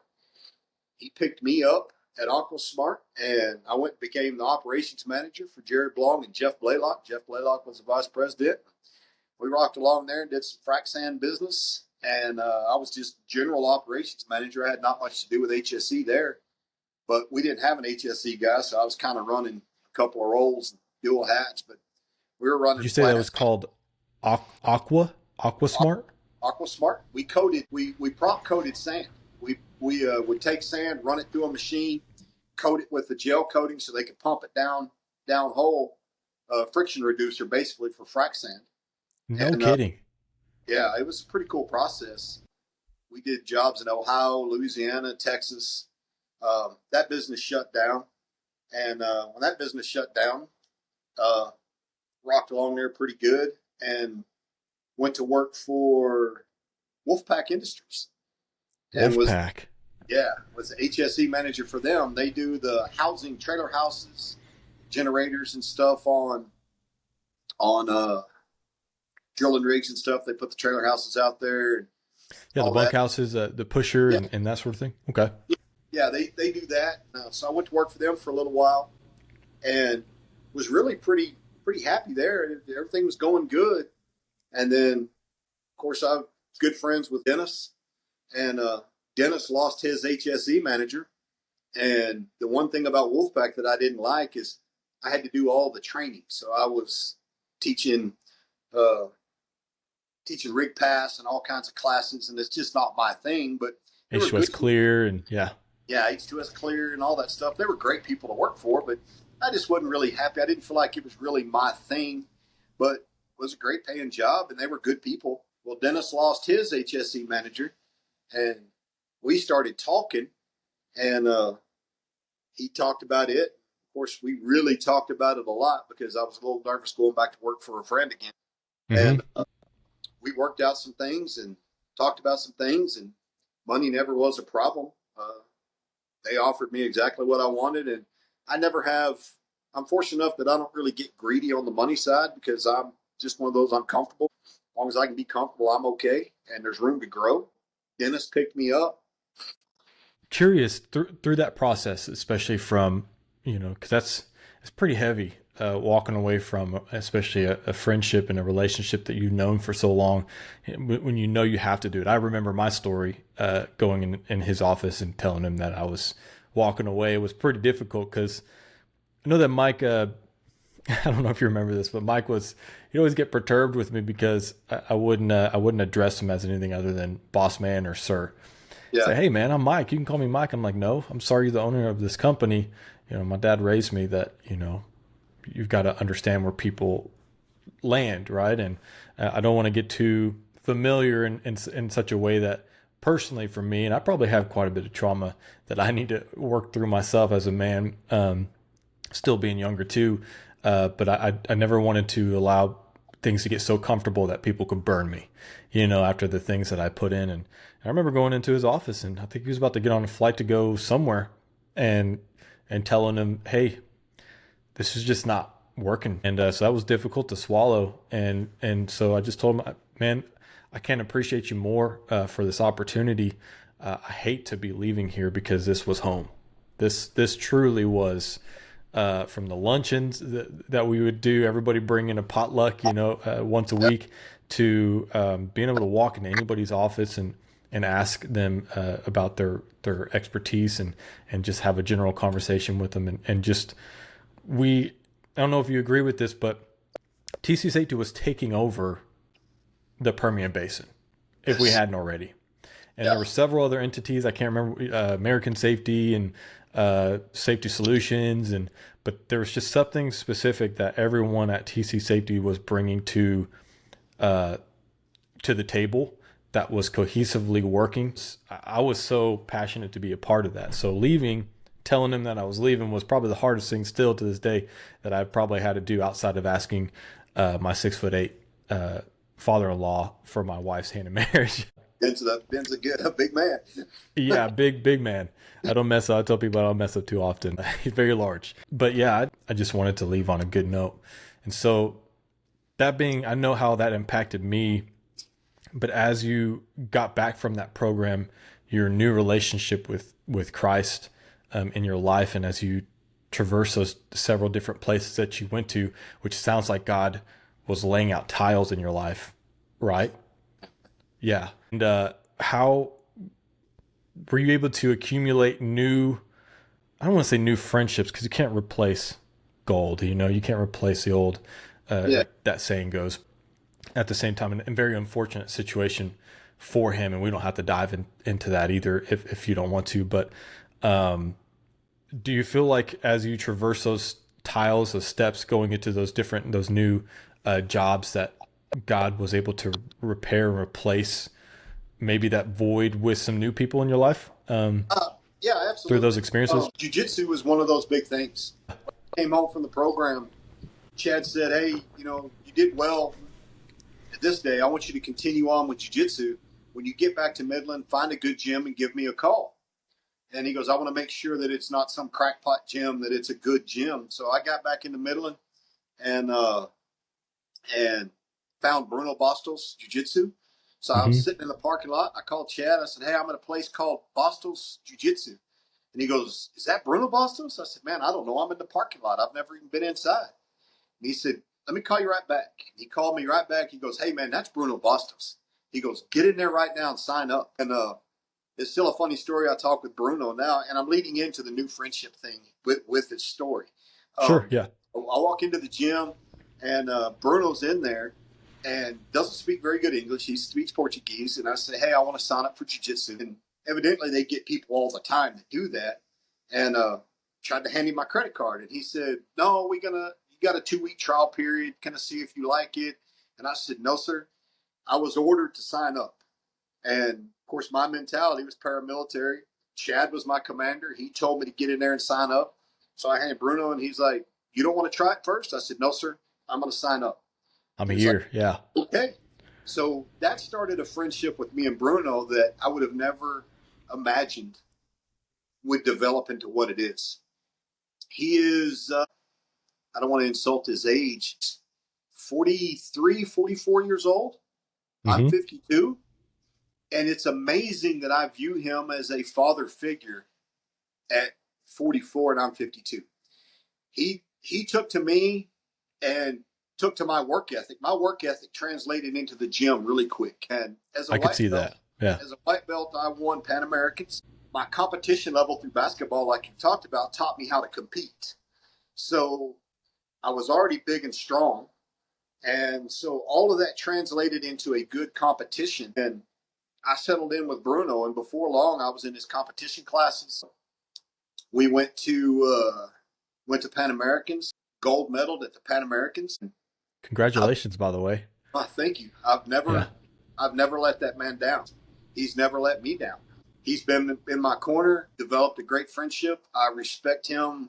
He picked me up at AquaSmart, and I went and became the operations manager for Jared Blong and Jeff Blaylock. Jeff Blaylock was the vice president. We rocked along there and did some frac sand business, and I was just general operations manager. I had not much to do with HSE there, but we didn't have an HSE guy, so I was kind of running a couple of roles and dual hats, but we were running. Did you say that was called AquaSmart? AquaSmart. We prop coated sand. We would take sand, run it through a machine, coat it with the gel coating so they could pump it down hole, friction reducer basically for frac sand. No kidding. Yeah, it was a pretty cool process. We did jobs in Ohio, Louisiana, Texas. That business shut down. And when that business shut down, rocked along there pretty good and went to work for Wolfpack Industries. And was the HSE manager for them. They do the housing, trailer houses, generators and stuff on drilling rigs and stuff. They put the trailer houses out there. Yeah, the bunkhouses, the pusher and that sort of thing. Okay. Yeah, they do that. So I went to work for them for a little while and was really pretty happy there. Everything was going good. And then, of course, I'm good friends with Dennis. And Dennis lost his HSE manager. And the one thing about Wolfpack that I didn't like is I had to do all the training. So I was teaching, uh, teaching rig pass and all kinds of classes, and it's just not my thing. But they were H2S good. clear and yeah. Yeah, H2S clear and all that stuff. They were great people to work for, but I just wasn't really happy. I didn't feel like it was really my thing, but it was a great paying job, and they were good people. Well, Dennis lost his HSE manager, and we started talking, and he talked about it. Of course, we really talked about it a lot because I was a little nervous going back to work for a friend again. Mm-hmm. And we worked out some things and talked about some things, and money never was a problem. They offered me exactly what I wanted, and I never have. I'm fortunate enough that I don't really get greedy on the money side because I'm just one of those. I'm comfortable. As long as I can be comfortable, I'm okay, and there's room to grow. Dennis picked me up. Curious through that process, especially from, because it's pretty heavy, walking away from, especially a friendship and a relationship that you've known for so long, when you know you have to do it. I remember my story, going in his office and telling him that I was walking away. It was pretty difficult because I know that Mike, I don't know if you remember this, but he'd always get perturbed with me because I wouldn't address him as anything other than boss man or sir. Yeah, Say, hey man, I'm Mike. You can call me Mike. I'm like, no, I'm sorry, you're the owner of this company. My dad raised me that, you've got to understand where people land, right? And I don't want to get too familiar in such a way that personally for me, and I probably have quite a bit of trauma that I need to work through myself as a man, still being younger too. But I never wanted to allow things to get so comfortable that people could burn me, after the things that I put in. And I remember going into his office, and I think he was about to get on a flight to go somewhere, and telling him, hey, this is just not working. And so that was difficult to swallow. And so I just told him, man, I can't appreciate you more for this opportunity. I hate to be leaving here because this was home. This truly was, from the luncheons that we would do, everybody bringing a potluck, once a week, to being able to walk into anybody's office and ask them about their expertise and just have a general conversation with them. And just, I don't know if you agree with this, but TC Safety was taking over the Permian Basin if we hadn't already. And there were several other entities. I can't remember, American Safety and Safety Solutions, but there was just something specific that everyone at TC Safety was bringing to the table that was cohesively working. I was so passionate to be a part of that. So telling him that I was leaving was probably the hardest thing still to this day that I've probably had to do outside of asking my 6'8" father-in-law for my wife's hand in marriage. Ben's a big man. Yeah, big man. I don't mess up. I tell people I don't mess up too often. He's very large. But yeah, I just wanted to leave on a good note. And so I know how that impacted me. But as you got back from that program, your new relationship with Christ in your life, and as you traverse those several different places that you went to, which sounds like God was laying out tiles in your life, right? Yeah. And how were you able to accumulate I don't want to say new friendships, because you can't replace gold, you can't replace the old, that saying goes. At the same time, a very unfortunate situation for him, and we don't have to dive into that either if you don't want to. But do you feel like as you traverse those tiles, those steps, going into those new jobs, that God was able to repair and replace maybe that void with some new people in your life? Yeah, absolutely. Through those experiences? Jiu-Jitsu was one of those big things. When I came home from the program, Chad said, hey, you did well at this day. I want you to continue on with Jiu-Jitsu. When you get back to Midland, find a good gym and give me a call. And he goes, I want to make sure that it's not some crackpot gym, that it's a good gym. So I got back into Midland and found Bruno Bostel's Jiu-Jitsu. So I was sitting in the parking lot. I called Chad. I said, hey, I'm at a place called Bostel's Jiu-Jitsu. And he goes, is that Bruno Bostel's? I said, man, I don't know. I'm in the parking lot. I've never even been inside. And he said, let me call you right back. He called me right back. He goes, hey, man, that's Bruno Bostel's. He goes, get in there right now and sign up. And it's still a funny story. I talk with Bruno now, and I'm leading into the new friendship thing with his story. Sure, yeah. I walk into the gym, and Bruno's in there and doesn't speak very good English. He speaks Portuguese. And I say, hey, I want to sign up for jiu-jitsu. And evidently they get people all the time that do that. And tried to hand him my credit card. And he said, no, you got a 2-week trial period. Kind of see if you like it. And I said, no, sir. I was ordered to sign up. And of course, my mentality was paramilitary. Chad was my commander. He told me to get in there and sign up. So I handed Bruno, and he's like, you don't want to try it first? I said, no, sir. I'm going to sign up. I'm He a was year. like, Yeah. okay. So that started a friendship with me and Bruno that I would have never imagined would develop into what it is. He is, I don't want to insult his age, 43, 44 years old. I'm Hmm. 52. And it's amazing that I view him as a father figure at 44 and I'm 52. He took to me and took to my work ethic. My work ethic translated into the gym really quick. And I could see that. Yeah. as a white belt, I won Pan Americans. My competition level through basketball, like you talked about, taught me how to compete. So I was already big and strong. And so all of that translated into a good competition. And I settled in with Bruno, and before long, I was in his competition classes. We went to Pan Americans, gold medaled at the Pan Americans. Congratulations, by the way. Thank you. Yeah. I've never let that man down. He's never let me down. He's been in my corner, developed a great friendship. I respect him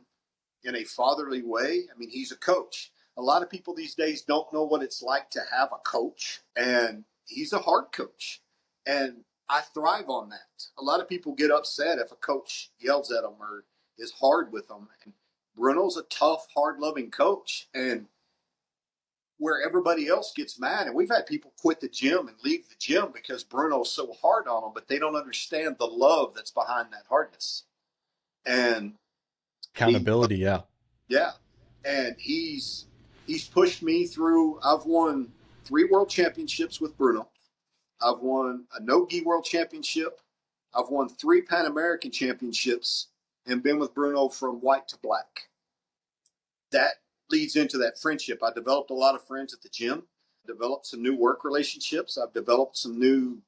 in a fatherly way. I mean, he's a coach. A lot of people these days don't know what it's like to have a coach, and he's a hard coach. And I thrive on that. A lot of people get upset if a coach yells at them or is hard with them. And Bruno's a tough, hard-loving coach, and where everybody else gets mad. And we've had people quit the gym and leave the gym because Bruno's so hard on them, but they don't understand the love that's behind that hardness. And he, Accountability. Yeah. yeah, and he's pushed me through. I've won 3 world championships with Bruno. I've won a no-gi world championship. I've won 3 Pan American championships and been with Bruno from white to black. That leads into that friendship. I developed a lot of friends at the gym, developed some new work relationships. I've developed some new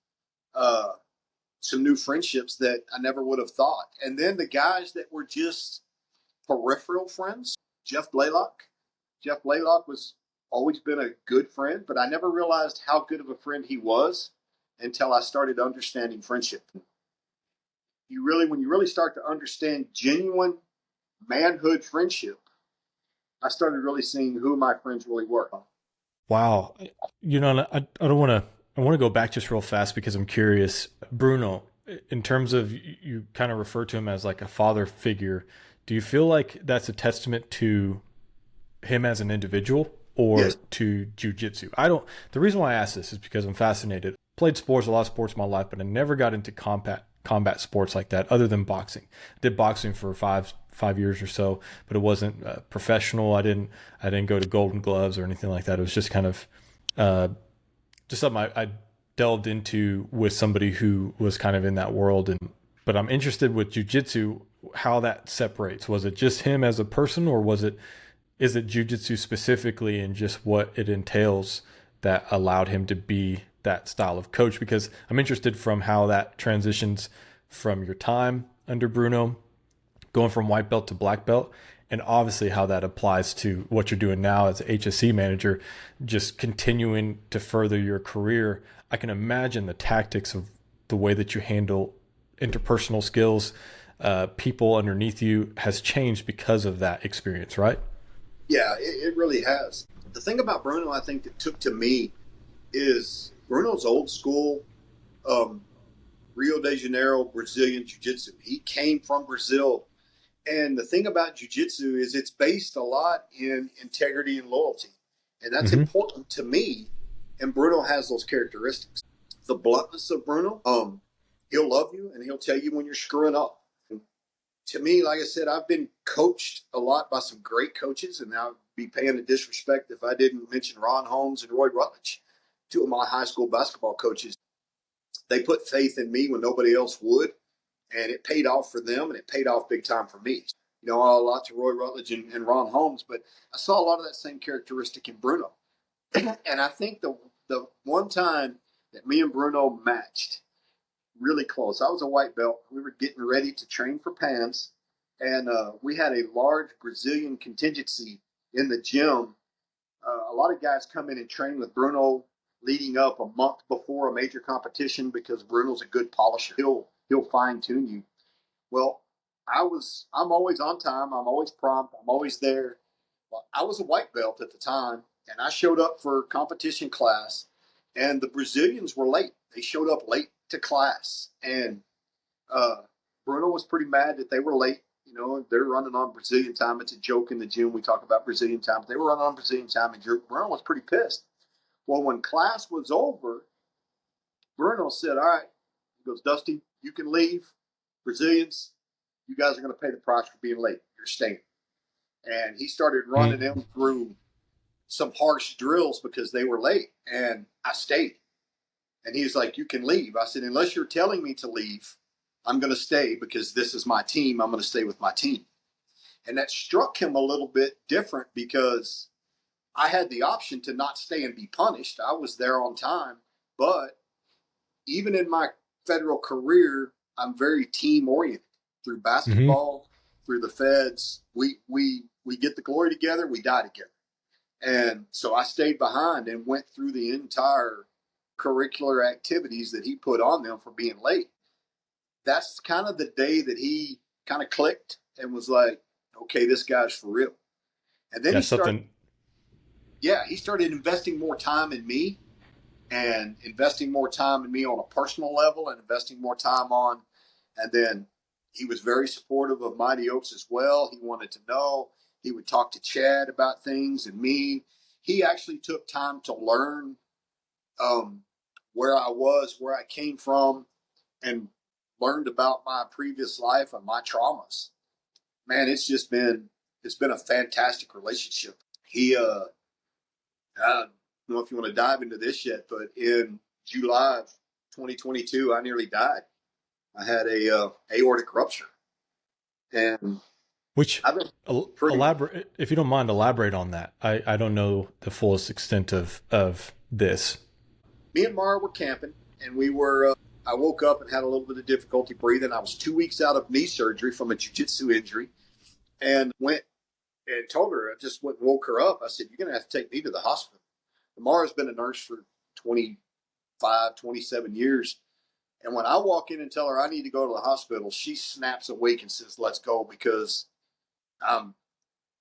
friendships that I never would have thought. And then the guys that were just peripheral friends, Jeff Blaylock. Jeff Blaylock was always been a good friend, but I never realized how good of a friend he was until I started understanding friendship. When you really start to understand genuine manhood friendship, I started really seeing who my friends really were. Wow. I don't want to, I want to go back just real fast because I'm curious. Bruno, in terms of you kind of refer to him as like a father figure, do you feel like that's a testament to him as an individual or Yes. to jujitsu? The reason why I ask this is because I'm fascinated. Played sports, a lot of sports in my life, but I never got into combat sports like that other than boxing. I did boxing for five years or so, but it wasn't professional. I didn't go to Golden Gloves or anything like that. It was just kind of just something I delved into with somebody who was kind of in that world. But I'm interested with jujitsu, how that separates. Was it just him as a person, or is it jujitsu specifically and just what it entails that allowed him to be that style of coach? Because I'm interested from how that transitions from your time under Bruno, going from white belt to black belt, and obviously how that applies to what you're doing now as HSE manager, just continuing to further your career. I can imagine the tactics of the way that you handle interpersonal skills, people underneath you has changed because of that experience, right? Yeah, it really has. The thing about Bruno, I think, that took to me is Bruno's old school Rio de Janeiro Brazilian Jiu-Jitsu. He came from Brazil. And the thing about Jiu-Jitsu is it's based a lot in integrity and loyalty. And that's Mm-hmm. important to me. And Bruno has those characteristics. The bluntness of Bruno, he'll love you and he'll tell you when you're screwing up. And to me, like I said, I've been coached a lot by some great coaches, and I'd be paying a disrespect if I didn't mention Ron Holmes and Roy Rutledge, 2 of my high school basketball coaches. They put faith in me when nobody else would, and it paid off for them, and it paid off big time for me. you know, a lot to Roy Rutledge and Ron Holmes, but I saw a lot of that same characteristic in Bruno. And I think the one time that me and Bruno matched really close, I was a white belt. We were getting ready to train for PANS, and we had a large Brazilian contingency in the gym. A lot of guys come in and train with Bruno leading up a month before a major competition because Bruno's a good polisher. He'll fine tune you. Well, I'm always on time. I'm always prompt. I'm always there. Well, I was a white belt at the time, and I showed up for competition class, and the Brazilians were late. They showed up late to class, and uh, Bruno was pretty mad that they were late. You know, they're running on Brazilian time. It's a joke in the gym. We talk about Brazilian time, but they were running on Brazilian time, and Bruno was pretty pissed. Well, when class was over, Bruno said, "All right," he goes, "Dusty, you can leave. Brazilians, you guys are going to pay the price for being late. You're staying." And he started running Mm. them through some harsh drills because they were late, and I stayed. And he was like, "You can leave." I said, "Unless you're telling me to leave, I'm going to stay because this is my team. I'm going to stay with my team." And that struck him a little bit different because I had the option to not stay and be punished. I was there on time, but even in my federal career, I'm very team oriented. Through Hmm. basketball, through the feds, we get the glory together, we die together. And so I stayed behind and went through the entire curricular activities that he put on them for being late. That's kind of the day that he kind of clicked and was like, okay, this guy's for real. And then Yeah, something. he started investing more time in me and investing more time in me on a personal level and investing more time on. And then he was very supportive of Mighty Oaks as well. He wanted to know. He would talk to Chad about things and me. He actually took time to learn um, where I was, where I came from, and learned about my previous life and my traumas. Man, it's been a fantastic relationship. I don't know if you want to dive into this yet, but in July of 2022, I nearly died. I had a aortic rupture, and Which I've been pretty. elaborate, if you don't mind, elaborate on that. I don't know the fullest extent of this. Me and Mara were camping, and we were. I woke up and had a little bit of difficulty breathing. I was 2 weeks out of knee surgery from a jiu-jitsu injury, and went and told her. I just went and woke her up. I said, "You're going to have to take me to the hospital." And Mara's been a nurse for 25, 27 years. And when I walk in and tell her I need to go to the hospital, she snaps awake and says, "Let's go," because I'm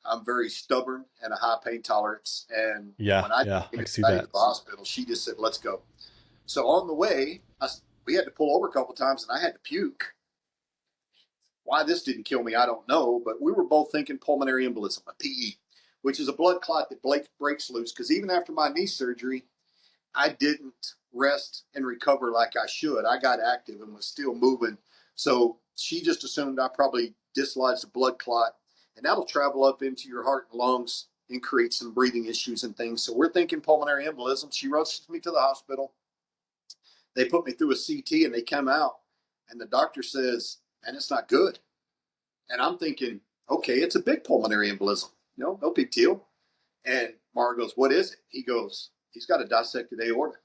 I'm very stubborn and a high pain tolerance. And Yeah, when I yeah, I needed can see to go to that. the hospital, she just said, "Let's go." So on the way, we had to pull over a couple of times, and I had to puke. Why this didn't kill me, I don't know. But we were both thinking pulmonary embolism, a PE, which is a blood clot that breaks loose. Because even after my knee surgery, I didn't rest and recover like I should. I got active and was still moving. So she just assumed I probably dislodged a blood clot, and that'll travel up into your heart and lungs and create some breathing issues and things. So we're thinking pulmonary embolism. She rushes me to the hospital. They put me through a CT and they come out, and the doctor says, "And it's not good." And I'm thinking, okay, it's a big pulmonary embolism. No big deal. And Mara goes, "What is it?" He goes, "He's got a dissected aorta."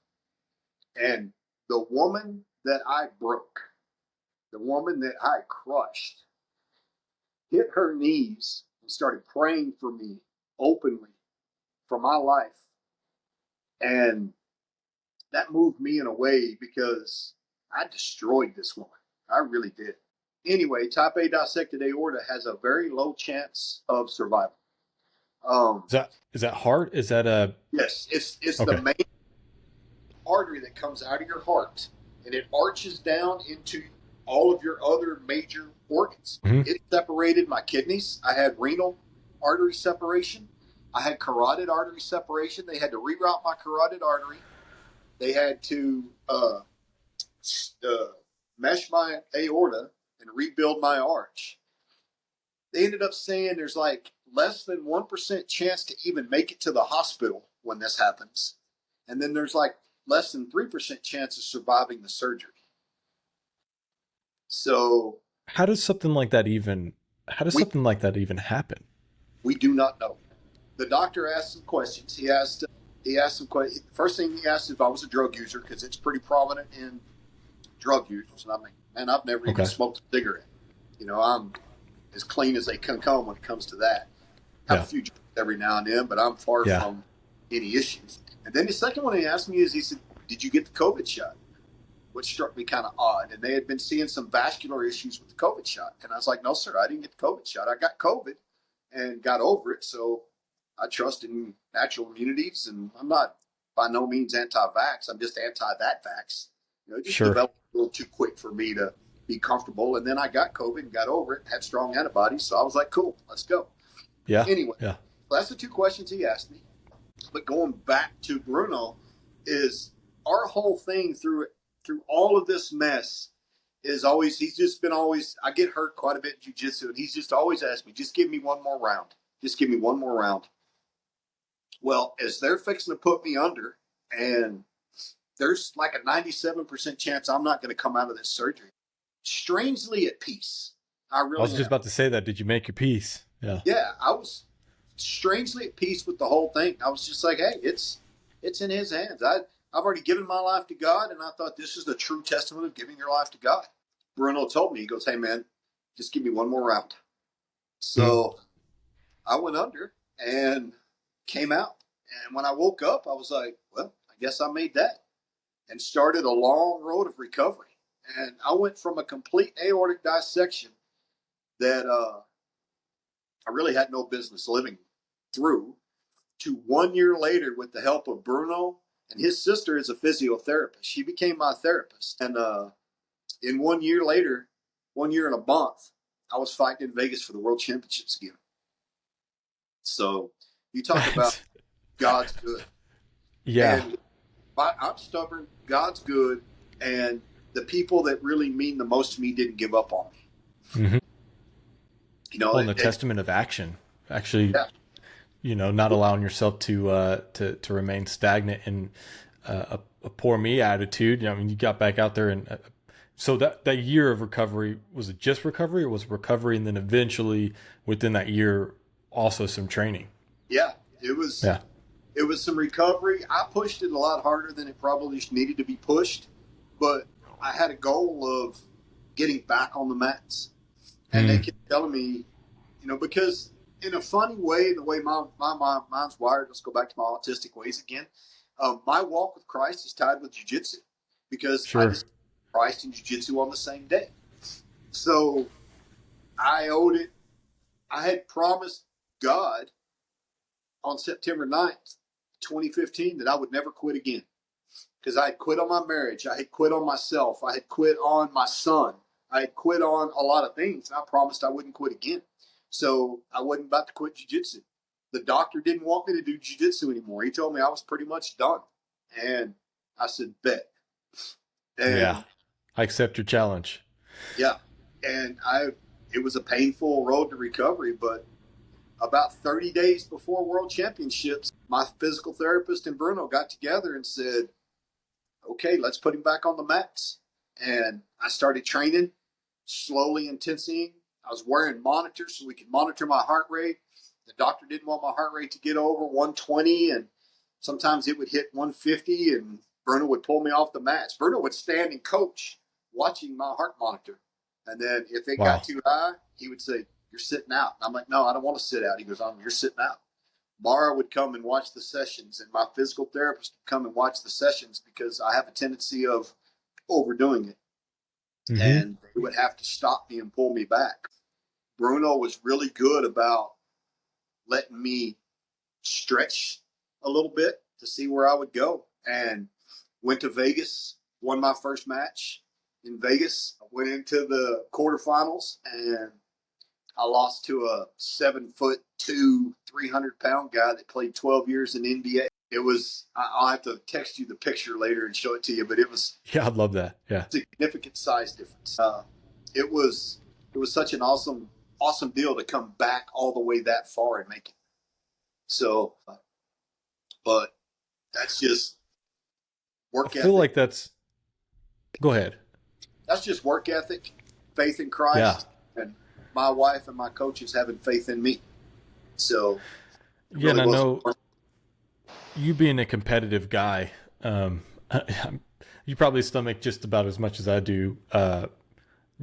And the woman that I broke, the woman that I crushed, hit her knees and started praying for me openly for my life. And that moved me in a way because I destroyed this woman. I really did. Anyway, type A dissected aorta has a very low chance of survival. Um, Is that hard? Is that a yes, it's the okay? main artery that comes out of your heart, and it arches down into all of your other major organs. Hmm. It separated my kidneys. I had renal artery separation. I had carotid artery separation. They had to reroute my carotid artery. They had to uh, mesh my aorta and rebuild my arch. They ended up saying there's like less than 1% chance to even make it to the hospital when this happens. And then there's like less than 3% chance of surviving the surgery. So, How does something like that even How does We something like that even happen? we do not know. The doctor asked some questions. He asked some questions. First thing he asked if I was a drug user because it's pretty prominent in drug users. And I'm like, man, I've never even Okay. smoked a cigarette. I'm as clean as they can come when it comes to that. Have a Yeah. few drinks every now and then, but I'm far Yeah. from any issues. And then the second one he asked me is, he said, "Did you get the COVID shot?" Which struck me kind of odd. And they had been seeing some vascular issues with the COVID shot. And I was like, "No, sir, I didn't get the COVID shot. I got COVID and got over it. So I trust in natural immunities. And I'm not by no means anti-vax. I'm just anti that vax. It just Sure. developed a little too quick for me to be comfortable. And then I got COVID and got over it, had strong antibodies. So I was like, cool, let's go. Yeah. Anyway, Yeah. that's the two questions he asked me. But going back to Bruno, is our whole thing through all of this mess is always, he's just been always, I get hurt quite a bit in jiu-jitsu, and he's just always asked me, just give me one more round. Just give me one more round. Well, as they're fixing to put me under, and there's like a 97% chance I'm not going to come out of this surgery, strangely at peace. I I was really just am. about to say that. Did you make your peace? Yeah. Yeah, I was strangely at peace with the whole thing. I was just like, hey, it's in his hands. I've already given my life to God, and I thought this is the true testament of giving your life to God. Bruno told me, he goes, hey man, just give me one more round. Mhm. So I went under and came out. And when I woke up, I was like, well, I guess I made that, and started a long road of recovery. And I went from a complete aortic dissection that I really had no business living through to 1 year later, with the help of Bruno, and his sister is a physiotherapist. She became my therapist. And in 1 year later, 1 year and a month, I was fighting in Vegas for the world championships again. So you talk about That's God's good. yeah. And I'm stubborn, God's good, and the people that really mean the most to me didn't give up on me. Hmm. You know, Well, and the testament of action, actually, yeah, not allowing yourself to remain stagnant in a poor me attitude. I mean, you got back out there, and so that year of recovery, was it just recovery, or was it recovery, and then eventually within that year also some training? yeah, it was. Yeah. It was some recovery. I pushed it a lot harder than it probably needed to be pushed, but I had a goal of getting back on the mats. And they Mm. kept telling me, because in a funny way, the way my mind's wired, let's go back to my autistic ways again. My walk with Christ is tied with jiu-jitsu because I Sure. discovered Christ and jiu-jitsu on the same day. So I owed it. I had promised God on September 9th, 2015, that I would never quit again, because I had quit on my marriage. I had quit on myself. I had quit on my son. I had quit on a lot of things, and I promised I wouldn't quit again. So I wasn't about to quit jiu-jitsu. The doctor didn't want me to do jiu-jitsu anymore. He told me I was pretty much done. And I said, bet. Yeah. And I accept your challenge. yeah, and it was a painful road to recovery, but about 30 days before World Championships, my physical therapist and Bruno got together and said, okay, let's put him back on the mats. And I started training, slowly intensifying. I was wearing monitors so we could monitor my heart rate. The doctor didn't want my heart rate to get over 120, and sometimes it would hit 150, and Bruno would pull me off the mats. Bruno would stand and coach watching my heart monitor. And then if it got Wow. too high, he would say, you're sitting out. And I'm like, no, I don't want to sit out. He goes, you're sitting out. Mara would come and watch the sessions, and my physical therapist would come and watch the sessions because I have a tendency of overdoing it. Hmm. And they would have to stop me and pull me back. Bruno was really good about letting me stretch a little bit to see where I would go. And went to Vegas, won my first match in Vegas, went into the quarterfinals, and I lost to a 7'2", 300-pound guy that played 12 years in NBA. It was, I'll have to text you the picture later and show it to you, but it was Yeah, I'd love that. Yeah. a significant size difference. It was it was such an awesome deal to come back all the way that far and make it. So, but that's just I work feel ethic. like that's, go ahead. That's just work ethic, faith in Yeah. Christ, and my wife and my coaches having faith in me. So it Yeah, and really I wasn't. know you being a competitive guy, um, you probably stomach just about as much as I do.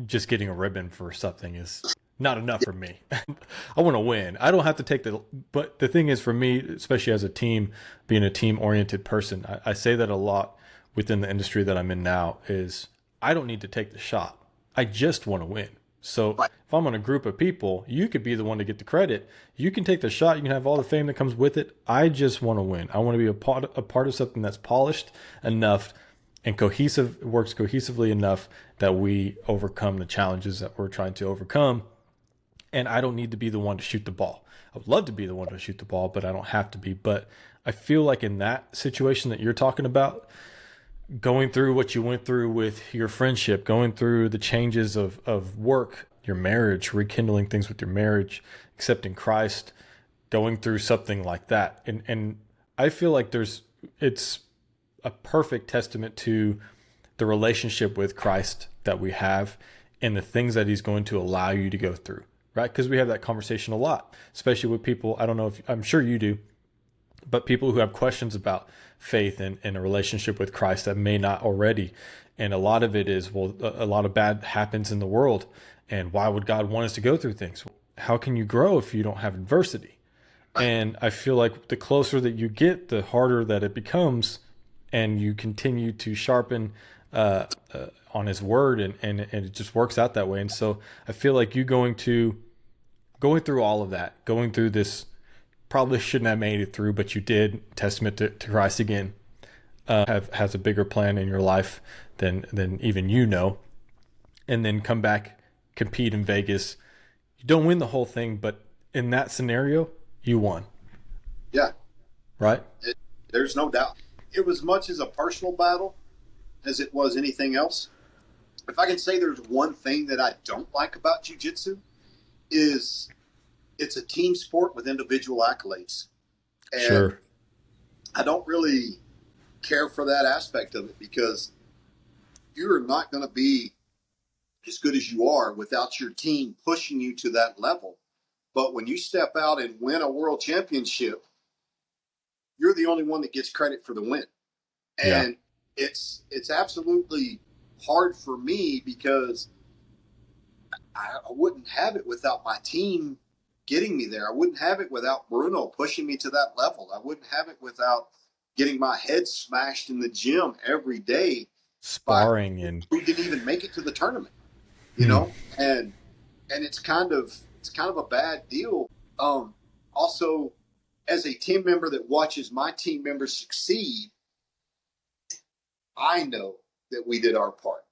Just getting a ribbon for something is not enough for me. I want to win. I don't have to take but the thing is for me, especially as a team, being a team oriented person, I say that a lot within the industry that I'm in now is I don't need to take the shot. I just want to win. So Right. if I'm on a group of people, you could be the one to get the credit. You can take the shot. You can have all the fame that comes with it. I just want to win. I want to be a part of something that's polished enough and cohesive, works cohesively enough that we overcome the challenges that we're trying to overcome. And I don't need to be the one to shoot the ball. I would love to be the one to shoot the ball, but I don't have to be. But I feel like in that situation that you're talking about, going through what you went through with your friendship, going through the changes of work, your marriage, rekindling things with your marriage, accepting Christ, going through something like that. And I feel like it's a perfect testament to the relationship with Christ that we have and the things that he's going to allow you to go through, right? Because we have that conversation a lot, especially with people. I don't know if I'm sure you do, but people who have questions about faith and a relationship with Christ that may not already. And a lot of it is, well, a lot of bad happens in the world. And why would God want us to go through things? How can you grow if you don't have adversity? And I feel like the closer that you get, the harder that it becomes, and you continue to sharpen on His Word, and it just works out that way. And so I feel like you going through all of that, going through this, probably shouldn't have made it through, but you did. Testament to Christ again. Has a bigger plan in your life than even you know, and then come back, compete in Vegas. You don't win the whole thing, but in that scenario, you won. Yeah, Right? there's no doubt. It was much as a personal battle as it was anything else. If I can say there's one thing that I don't like about jiu-jitsu is it's a team sport with individual accolades. And Sure. I don't really care for that aspect of it because you're not going to be as good as you are without your team pushing you to that level. But when you step out and win a world championship, you're the only one that gets credit for the win. Yeah. And it's absolutely hard for me because I wouldn't have it without my team getting me there. I wouldn't have it without Bruno pushing me to that level. I wouldn't have it without getting my head smashed in the gym every day by Sparring and who didn't even make it to the tournament, you know? And it's kind of a bad deal. Also, as a team member that watches my team members succeed, I know that we did our part.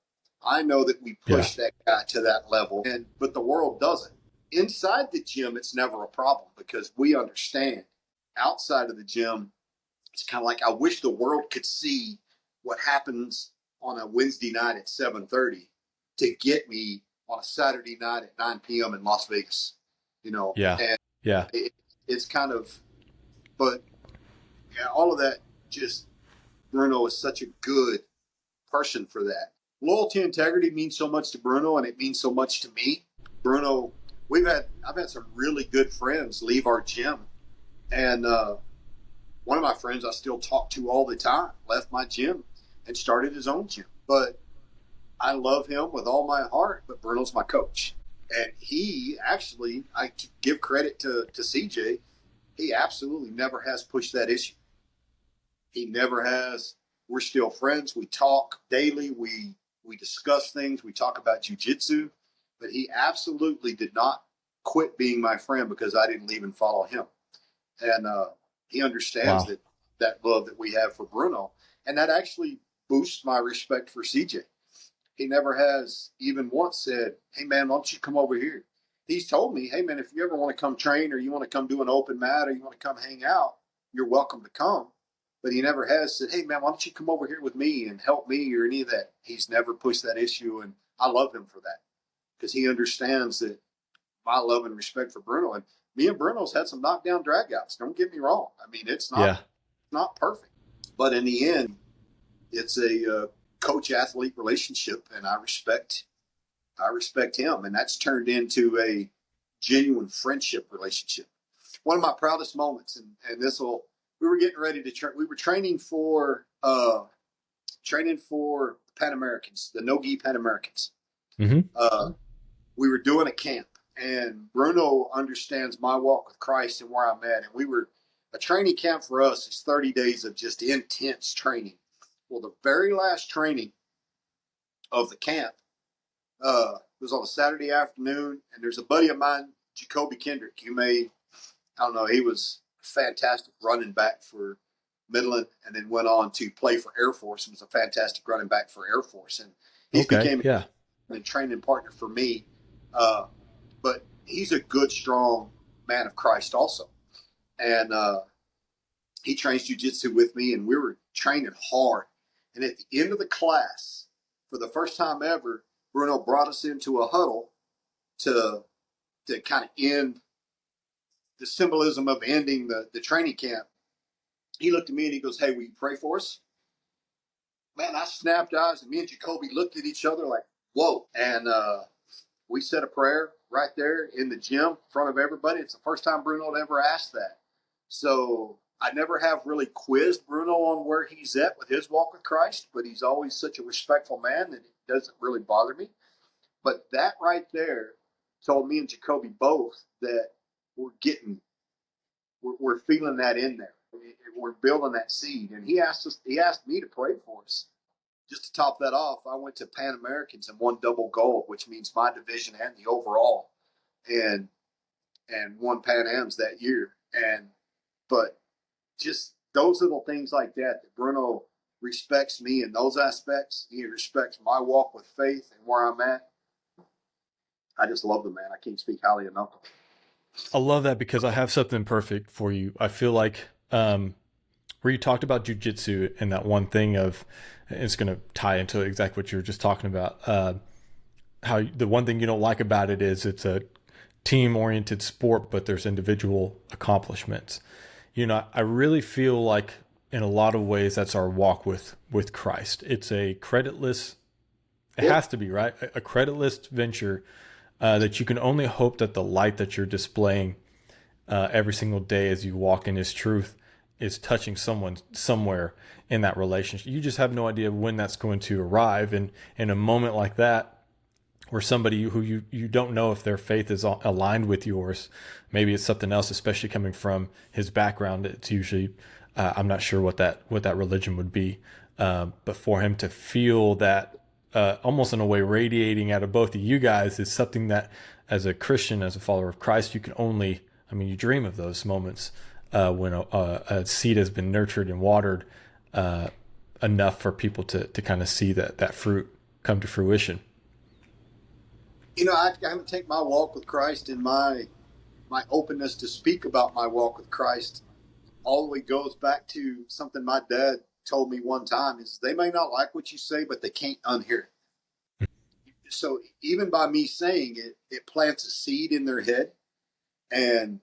I know that we yeah. pushed that guy to that level, but the world doesn't. Inside the gym, it's never a problem because we understand. Outside of the gym, it's kind of like I wish the world could see what happens on a Wednesday night at 7:30 to get me on a Saturday night at 9 p.m. in Las Vegas. You know, Yeah. and Yeah. it's kind of, but yeah, all of that. Just Bruno is such a good person for that. Loyalty, integrity means so much to Bruno, and it means so much to me. Bruno, I've had some really good friends leave our gym, and one of my friends I still talk to all the time left my gym and started his own gym. But I love him with all my heart. But Bruno's my coach, and he actually, I give credit to CJ. He absolutely never has pushed that issue. He never has. We're still friends. We talk daily. We discuss things. We talk about jiu-jitsu. But he absolutely did not quit being my friend because I didn't leave and follow him. And he understands Wow. that love that we have for Bruno. And that actually boosts my respect for CJ. He never has even once said, hey, man, why don't you come over here? He's told me, hey, man, if you ever want to come train or you want to come do an open mat or you want to come hang out, you're welcome to come. But he never has said, hey, man, why don't you come over here with me and help me or any of that. He's never pushed that issue, and I love him for that because he understands that my love and respect for Bruno. And me and Bruno's had some knockdown dragouts. Don't get me wrong. I mean, it's Yeah. not perfect. But in the end, it's a coach-athlete relationship, and I respect I respect him, and that's turned into a genuine friendship relationship. One of my proudest moments, and this will, we were getting ready to train. We were training for Pan Americans, the no-gi Pan Americans. Mm-hmm. We were doing a camp, and Bruno understands my walk with Christ and where I'm at. And we were, a training camp for us is 30 days of just intense training. Well, the very last training of the camp was on a Saturday afternoon, and there's a buddy of mine, Jacoby Kendrick. You may, I don't know, he was a fantastic running back for Midland, and then went on to play for Air Force and was a fantastic running back for Air Force. And he's Okay. became Yeah. a training partner for me. But he's a good, strong man of Christ also. And he trains jiu-jitsu with me, and we were training hard. And at the end of the class, for the first time ever, Bruno brought us into a huddle to kind of end the symbolism of ending the training camp. He looked at me and he goes, "Hey, will you pray for us?" Man, I snapped eyes, and me and Jacoby looked at each other like, whoa. And we said a prayer right there in the gym in front of everybody. It's the first time Bruno had ever asked that. So I never have really quizzed Bruno on where he's at with his walk with Christ, but he's always such a respectful man that it doesn't really bother me. But that right there told me and Jacoby both that we're feeling that in there. We're building that seed. And he asked me to pray for us. Just to top that off, I went to Pan Americans and won double gold, which means my division and the overall, and won Pan Ams that year. But just those little things like that Bruno respects me in those aspects. He respects my walk with faith and where I'm at. I just love the man. I can't speak highly enough of him. I love that because I have something perfect for you. I feel like where you talked about jujitsu and that one thing of, it's going to tie into exactly what you were just talking about. How the one thing you don't like about it is it's a team oriented sport, but there's individual accomplishments. You know, I really feel like in a lot of ways that's our walk with Christ. It's a creditless, it has to be, right? A creditless venture that you can only hope that the light that you're displaying every single day as you walk in his truth is touching someone somewhere in that relationship. You just have no idea when that's going to arrive. And in a moment like that, where somebody who you don't know if their faith is aligned with yours, maybe it's something else, especially coming from his background. It's usually, I'm not sure what that religion would be. But for him to feel that almost in a way radiating out of both of you guys is something that as a Christian, as a follower of Christ, you can only, I mean, you dream of those moments when a seed has been nurtured and watered enough for people to kind of see that fruit come to fruition. You know, I haven't taken my walk with Christ and my openness to speak about my walk with Christ all the way goes back to something my dad told me one time is they may not like what you say, but they can't unhear it. So even by me saying it, it plants a seed in their head and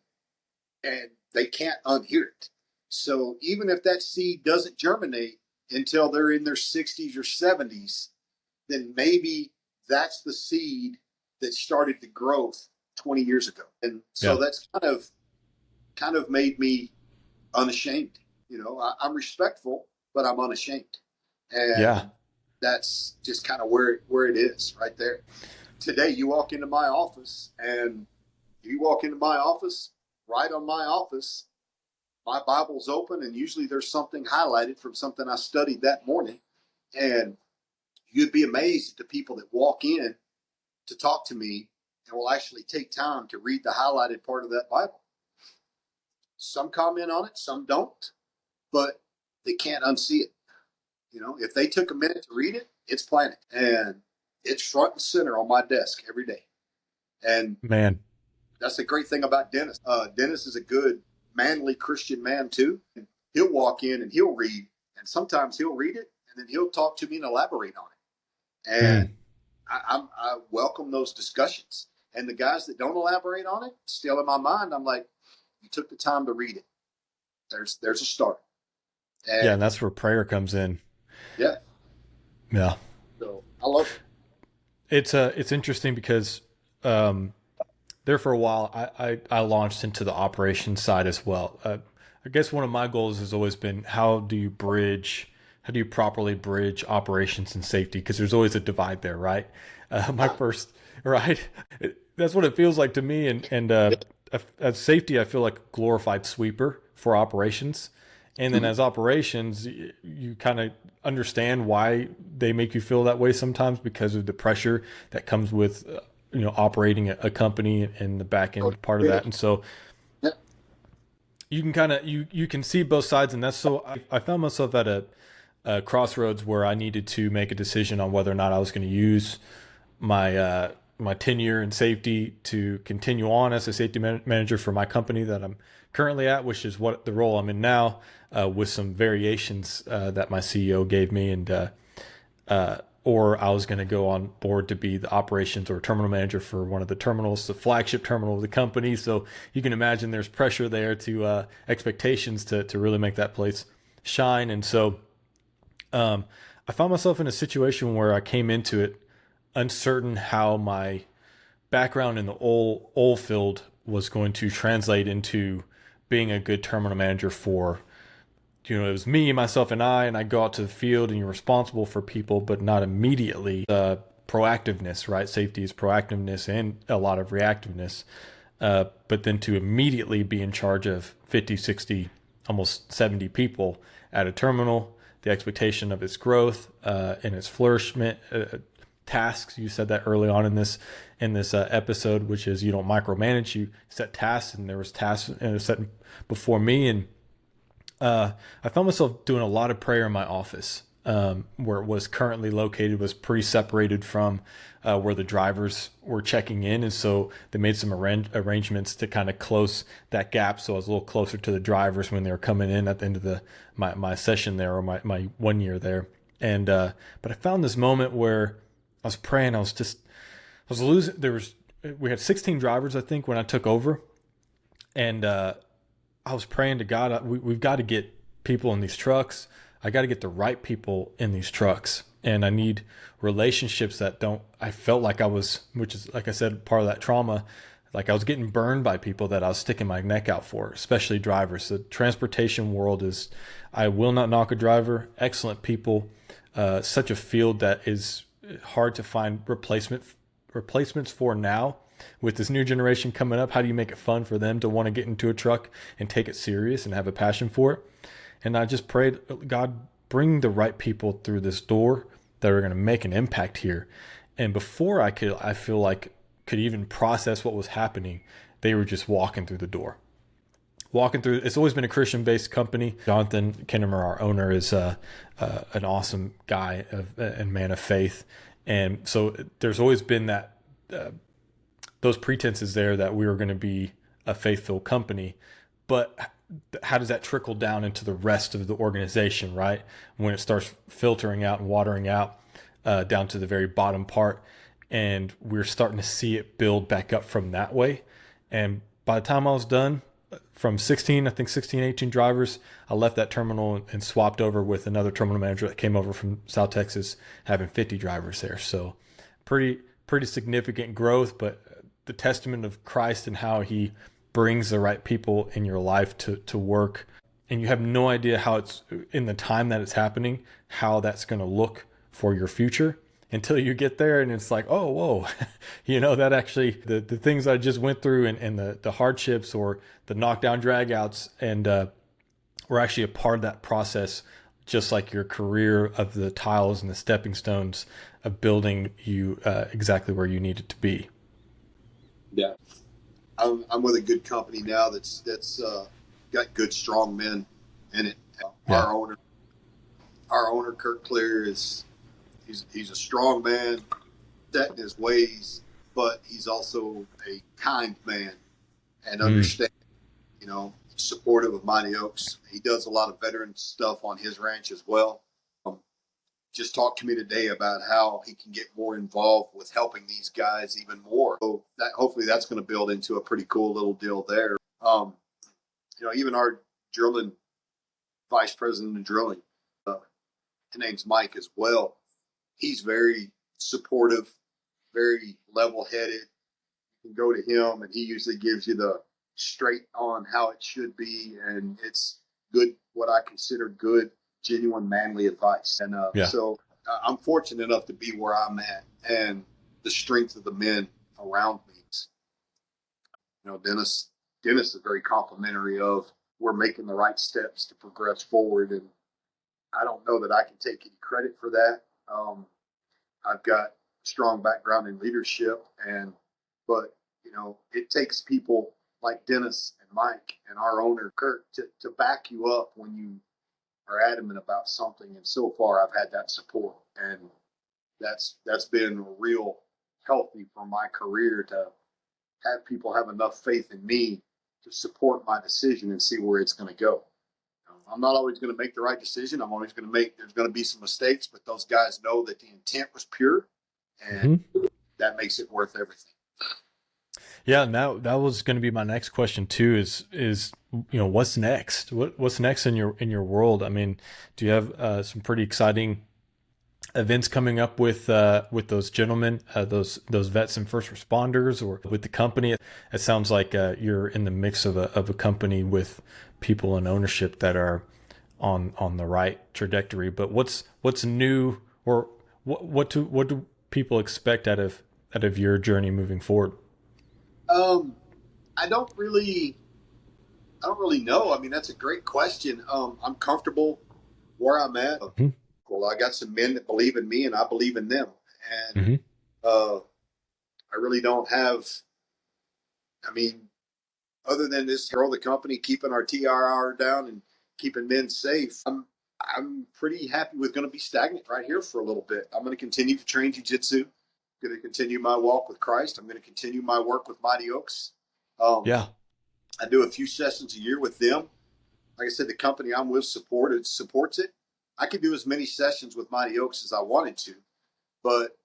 they can't unhear it. So even if that seed doesn't germinate until they're in their 60s or 70s, then maybe that's the seed that started the growth 20 years ago. And so that's kind of made me unashamed. You know, I'm respectful, but I'm unashamed. And that's just kind of where it is right there. Today, you walk into my office, and right on my office, my Bible's open, and usually there's something highlighted from something I studied that morning. And you'd be amazed at the people that walk in to talk to me and will actually take time to read the highlighted part of that Bible. Some comment on it, some don't, but they can't unsee it. You know, if they took a minute to read it, it's planted, and it's front and center on my desk every day. And man, that's the great thing about Dennis. Dennis is a good, manly Christian man too. And he'll walk in and he'll read, and sometimes he'll read it and then he'll talk to me and elaborate on it. And I welcome those discussions. And the guys that don't elaborate on it, still in my mind, I'm like, you took the time to read it. There's a start. And that's where prayer comes in. Yeah. Yeah. So I love it. It's interesting because um, there for a while I launched into the operations side as well. I guess one of my goals has always been how do you properly bridge operations and safety? Because there's always a divide there, right? My first, right? That's what it feels like to me. And as safety, I feel like a glorified sweeper for operations. And then as operations, you kind of understand why they make you feel that way sometimes because of the pressure that comes with, operating a company and the back Oh, end part of yeah. that. And so Yeah. you can kind of you can see both sides, and that's so I found myself at a crossroads where I needed to make a decision on whether or not I was going to use my tenure in safety to continue on as a safety manager for my company that I'm currently at, which is what the role I'm in now, with some variations that my CEO gave me, and or I was going to go on board to be the operations or terminal manager for one of the terminals, the flagship terminal of the company. So you can imagine there's pressure there to expectations to really make that place shine. And so um, I found myself in a situation where I came into it uncertain how my background in the oil field was going to translate into being a good terminal manager for, it was me, myself, and I go out to the field and you're responsible for people, but not immediately. Proactiveness, right? Safety is proactiveness and a lot of reactiveness. But then to immediately be in charge of 50, 60, almost 70 people at a terminal, the expectation of its growth and its flourishment, tasks. You said that early on in this episode, which is you don't micromanage, you set tasks, and there was tasks set before me, and I found myself doing a lot of prayer in my office, where it was currently located was pretty separated from where the drivers were checking in. And so they made some arrangements to kind of close that gap. So I was a little closer to the drivers when they were coming in at the end of my session there, or my 1 year there. And, but I found this moment where I was praying. I was losing. We had 16 drivers, I think, when I took over. And, I was praying to God, we've got to get people in these trucks. I got to get the right people in these trucks. And I need relationships I felt like which is, like I said, part of that trauma. Like I was getting burned by people that I was sticking my neck out for, especially drivers. The transportation world I will not knock a driver, excellent people, such a field that is hard to find replacements for now. With this new generation coming up, how do you make it fun for them to want to get into a truck and take it serious and have a passion for it? And I just prayed, God, bring the right people through this door that are going to make an impact here. And before I feel like could even process what was happening, they were just walking through the door. Walking through, it's always been a Christian-based company. Jonathan Kinnemer, our owner, is an awesome guy and man of faith. And so there's always been that those pretenses there that we were going to be a faith-filled company. But how does that trickle down into the rest of the organization, right? When it starts filtering out and watering out down to the very bottom part. And we're starting to see it build back up from that way. And by the time I was done, from 16, 18 drivers, I left that terminal and swapped over with another terminal manager that came over from South Texas, having 50 drivers there. So pretty significant growth, but the testament of Christ and how he brings the right people in your life to work. And you have no idea how it's in the time that it's happening, how that's going to look for your future until you get there. And it's like, oh, whoa, that actually the things I just went through and the hardships or the knockdown dragouts and were actually a part of that process, just like your career of the tiles and the stepping stones of building you exactly where you needed to be. Yeah, I'm with a good company now that's got good strong men in it. Yeah. Our owner Kurt Clear he's a strong man, set in his ways, but he's also a kind man and understanding. Supportive of Mighty Oaks. He does a lot of veteran stuff on his ranch as well. Just talked to me today about how he can get more involved with helping these guys even more. So hopefully that's going to build into a pretty cool little deal there. Even our drilling vice president of drilling, his name's Mike as well. He's very supportive. very level-headed. You can go to him, and he usually gives you the straight on how it should be, and it's good, what I consider good, genuine, manly advice. And Yeah. so I'm fortunate enough to be where I'm at, and the strength of the men around me. Dennis is very complimentary of, we're making the right steps to progress forward, and I don't know that I can take any credit for that. I've got a strong background in leadership, but it takes people like Dennis and Mike and our owner Kurt to back you up when you are adamant about something. And so far, I've had that support, and that's been real healthy for my career, to have people have enough faith in me to support my decision and see where it's going to go. I'm not always going to make the right decision. There's going to be some mistakes, but those guys know that the intent was pure, and that makes it worth everything. Yeah, now that was going to be my next question too. Is what's next? What's next in your world? I mean, do you have some pretty exciting events coming up with those gentlemen, those vets and first responders, or with the company? It sounds like you're in the mix of a company with people in ownership that are on the right trajectory. But what's new, or what do people expect out of your journey moving forward? I don't really know. I mean, that's a great question. I'm comfortable where I'm at. Well, I got some men that believe in me, and I believe in them. And I really don't have. I mean, other than this, grow the company, keeping our TRR down, and keeping men safe, I'm pretty happy with going to be stagnant right here for a little bit. I'm going to continue to train jiu-jitsu. I'm going to continue my walk with Christ. I'm going to continue my work with Mighty Oaks. Yeah. I do a few sessions a year with them. Like I said, the company I'm with supports it. I could do as many sessions with Mighty Oaks as I wanted to, but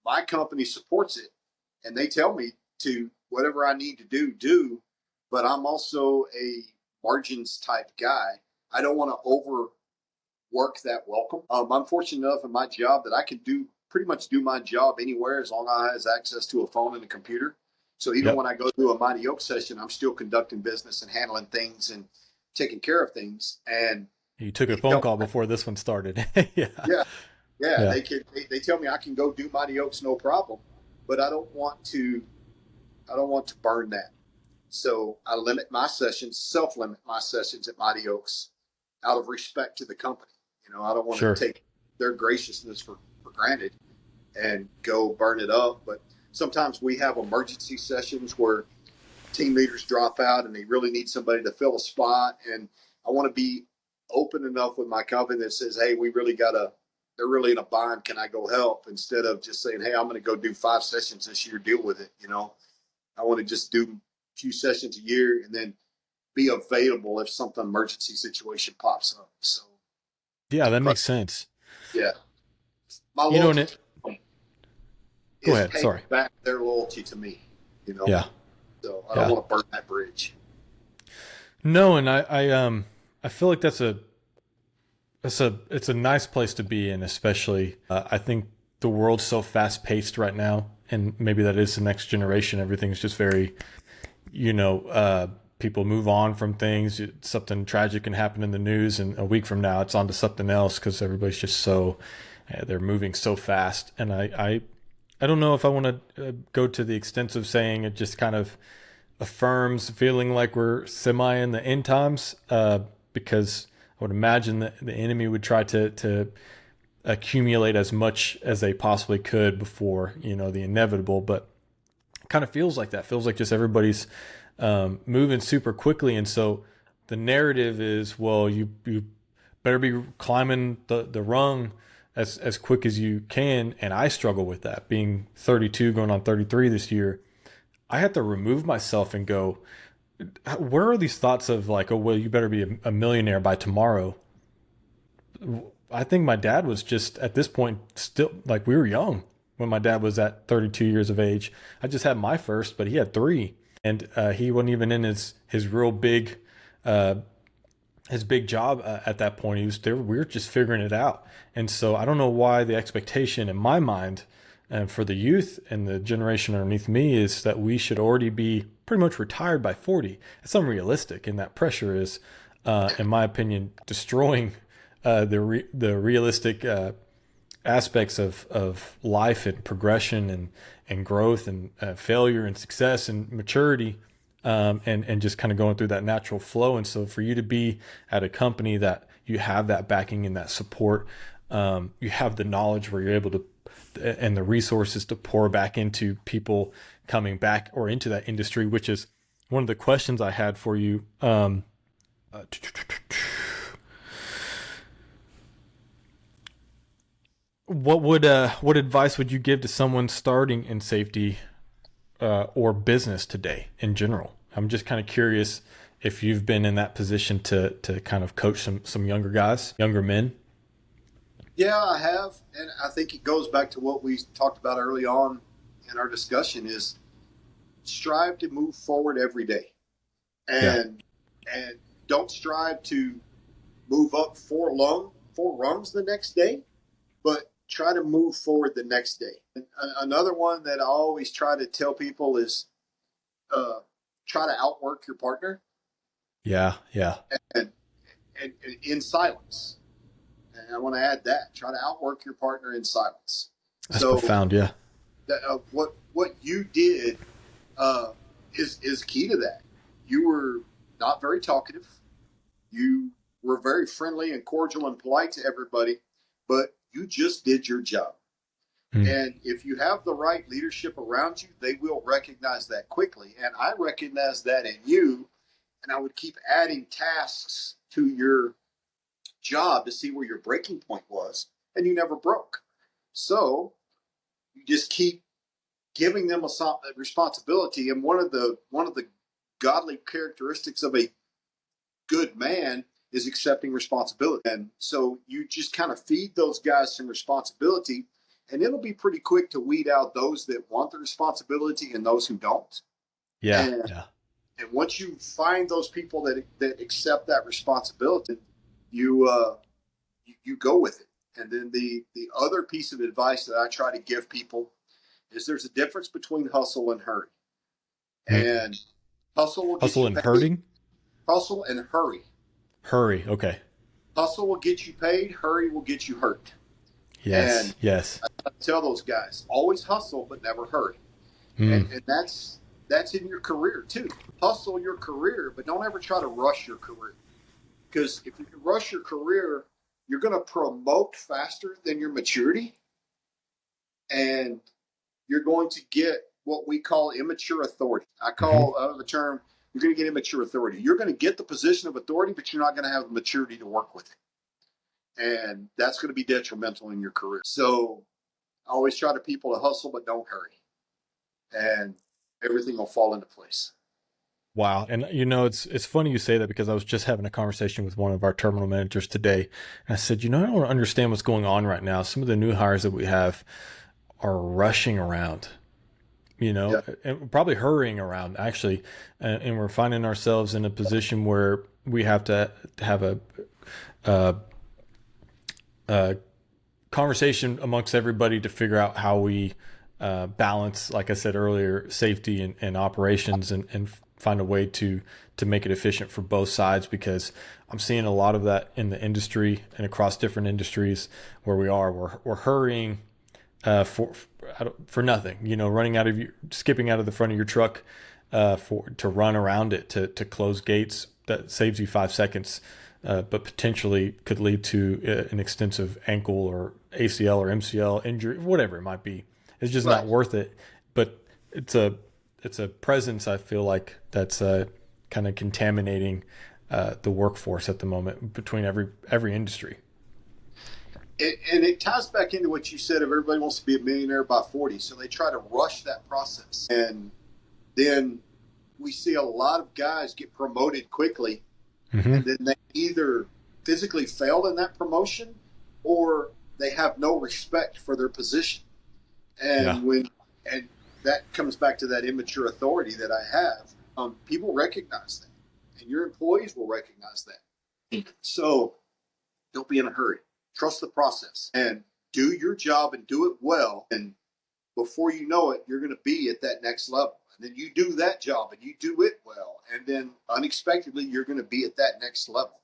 my company supports it, and they tell me to whatever I need to do. But I'm also a margins type guy. I don't want to overwork that welcome. I'm fortunate enough in my job that I can pretty much do my job anywhere, as long as I have access to a phone and a computer. So even when I go to a Mighty Oak session, I'm still conducting business and handling things and taking care of things. And you took a phone call before this one started. Yeah. They tell me I can go do Mighty Oaks no problem, but I don't want to burn that. So I self-limit my sessions at Mighty Oaks out of respect to the company. I don't want to take their graciousness for granted and go burn it up. But sometimes we have emergency sessions where team leaders drop out and they really need somebody to fill a spot. And I want to be open enough with my company that says, hey, they're really in a bind. Can I go help? Instead of just saying, hey, I'm going to go do 5 sessions this year, deal with it. I want to just do a few sessions a year and then be available if something emergency situation pops up. So yeah, that makes sense. Yeah. Go ahead. Sorry. Back their loyalty to me. Yeah. So I don't want to burn that bridge. No, and I feel like it's a nice place to be in, especially I think the world's so fast paced right now, and maybe that is the next generation. Everything's just very, people move on from things. Something tragic can happen in the news, and a week from now it's on to something else, because everybody's just they're moving so fast. And I don't know if I want to go to the extent of saying it just kind of affirms feeling like we're semi in the end times, because I would imagine that the enemy would try to accumulate as much as they possibly could before, the inevitable. But it kind of feels like that. Feels like just everybody's moving super quickly. And so the narrative is, well, you better be climbing the rung as quick as you can. And I struggle with that, being 32, going on 33 this year. I had to remove myself and go, where are these thoughts of like, oh, well, you better be a millionaire by tomorrow? I think my dad was just at this point still, like, we were young when my dad was at 32 years of age. I just had my first, but he had 3, and he wasn't even in his real big, his big job at that point. We were just figuring it out. And so I don't know why the expectation in my mind And for the youth and the generation underneath me is that we should already be pretty much retired by 40. It's unrealistic, and that pressure is, in my opinion, destroying the realistic aspects of life and progression and growth and failure and success and maturity, and just kind of going through that natural flow. And so for you to be at a company that you have that backing and that support, you have the knowledge where you're able to and the resources to pour back into people coming back or into that industry, which is one of the questions I had for you. What advice would you give to someone starting in safety or business today in general? I'm just kind of curious if you've been in that position to kind of coach some younger guys, younger men. Yeah, I have, and I think it goes back to what we talked about early on in our discussion: is strive to move forward every day, Yeah. and don't strive to move up four rungs the next day, but try to move forward the next day. And another one that I always try to tell people is uh, try to outwork your partner, Yeah. Yeah. and, and in silence. And I want to add that: try to outwork your partner in silence. That's So profound. Yeah. that, what you did is key to that. You were not very talkative. You were very friendly and cordial and polite to everybody, but you just did your job. Mm. And if you have the right leadership around you, they will recognize that quickly. And I recognize that in you. And I would keep adding tasks to your job to see where your breaking point was, and you never broke. So you just keep giving them a responsibility. And one of the godly characteristics of a good man is accepting responsibility. And so you just kind of feed those guys some responsibility, and it'll be pretty quick to weed out those that want the responsibility and those who don't. Yeah. And Yeah. and once you find those people that accept that responsibility, you you go with it. And then the other piece of advice that I try to give people is there's a difference between hustle and hurry. Mm. And hustle will get Hustle you and paid. hurting. Hustle and hurry. Hurry. Okay. Hustle will get you paid. Hurry will get you hurt. Yes. And Yes. I tell those guys, always hustle, but never hurry. Mm. And that's in your career too. Hustle your career, but don't ever try to rush your career. Because if you rush your career, you're going to promote faster than your maturity, and you're going to get what we call immature authority. I Mm-hmm. call the term, you're going to get immature authority. You're going to get the position of authority, but you're not going to have the maturity to work with it. And that's going to be detrimental in your career. So I always try to people to hustle, but don't hurry. And everything will fall into place. Wow. And it's funny you say that because I was just having a conversation with one of our terminal managers today. And I said, I don't understand what's going on right now. Some of the new hires that we have are rushing around, Yeah. and probably hurrying around actually. And we're finding ourselves in a position where we have to have a, a conversation amongst everybody to figure out how we balance, like I said earlier, safety and operations and find a way to make it efficient for both sides, because I'm seeing a lot of that in the industry and across different industries where we're hurrying for nothing, running out of skipping out of the front of your truck to run around it to close gates that saves you 5 seconds, but potentially could lead to an extensive ankle or ACL or MCL injury, whatever it might be. It's just not Right. worth it. But it's a presence, I feel like, that's kind of contaminating the workforce at the moment between every industry. And it ties back into what you said of everybody wants to be a millionaire by 40. So they try to rush that process. And then we see a lot of guys get promoted quickly, Mm-hmm. and then they either physically failed in that promotion or they have no respect for their position. Yeah. And that comes back to that immature authority that I have. People recognize that, and your employees will recognize that. So don't be in a hurry. Trust the process and do your job and do it well. And before you know it, you're going to be at that next level. And then you do that job and you do it well. And then unexpectedly, you're going to be at that next level.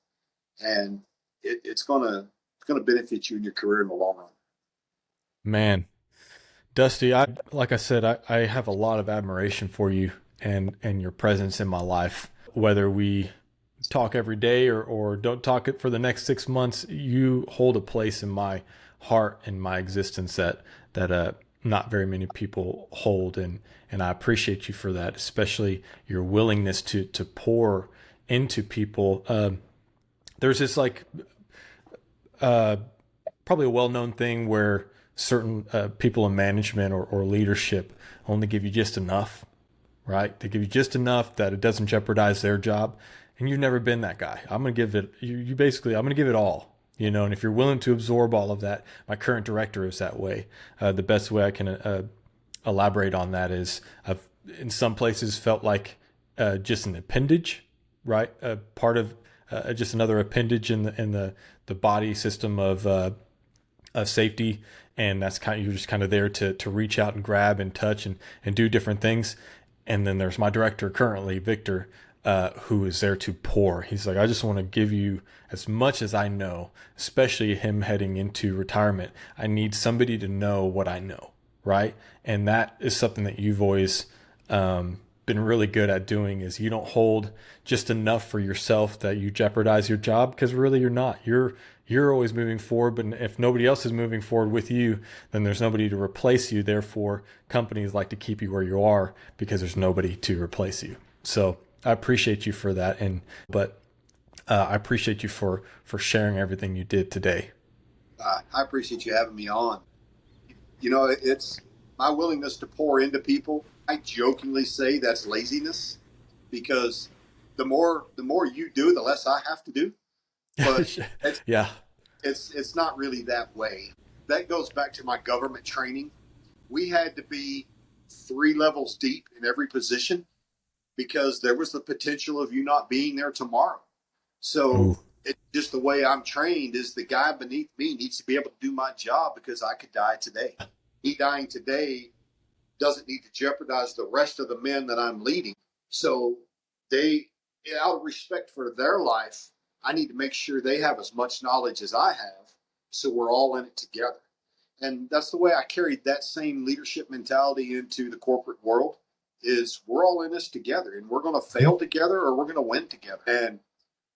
And it's going to benefit you in your career in the long run. Man, Dusty, like I said, I have a lot of admiration for you and your presence in my life. Whether we talk every day or don't talk it for the next 6 months, you hold a place in my heart and my existence that not very many people hold, and I appreciate you for that, especially your willingness to pour into people. There's this like probably a well-known thing where certain people in management or leadership only give you just enough, right? They give you just enough that it doesn't jeopardize their job. And you've never been that guy. I'm going to give it, you basically, I'm going to give it all, and if you're willing to absorb all of that, my current director is that way. The best way I can elaborate on that is I've in some places felt like just an appendage, right? Part of just another appendage in the body system of safety. And that's you're just kind of there to reach out and grab and touch and do different things. And then there's my director currently, Victor, who is there to pour. He's like, I just want to give you as much as I know, especially him heading into retirement. I need somebody to know what I know, right? And that is something that you've always been really good at doing, is you don't hold just enough for yourself that you jeopardize your job, because really you're not. You're always moving forward, but if nobody else is moving forward with you, then there's nobody to replace you. Therefore, companies like to keep you where you are because there's nobody to replace you. So I appreciate you for that, but I appreciate you for sharing everything you did today. I appreciate you having me on. It's my willingness to pour into people. I jokingly say that's laziness, because the more you do, the less I have to do. But Yeah. it's not really that way. That goes back to my government training. We had to be 3 levels deep in every position, because there was the potential of you not being there tomorrow. So it's just the way I'm trained is the guy beneath me needs to be able to do my job, because I could die today. Me dying today doesn't need to jeopardize the rest of the men that I'm leading. So they, out of respect for their life, I need to make sure they have as much knowledge as I have, so we're all in it together. And that's the way I carried that same leadership mentality into the corporate world, is we're all in this together, and we're going to fail together or we're going to win together. And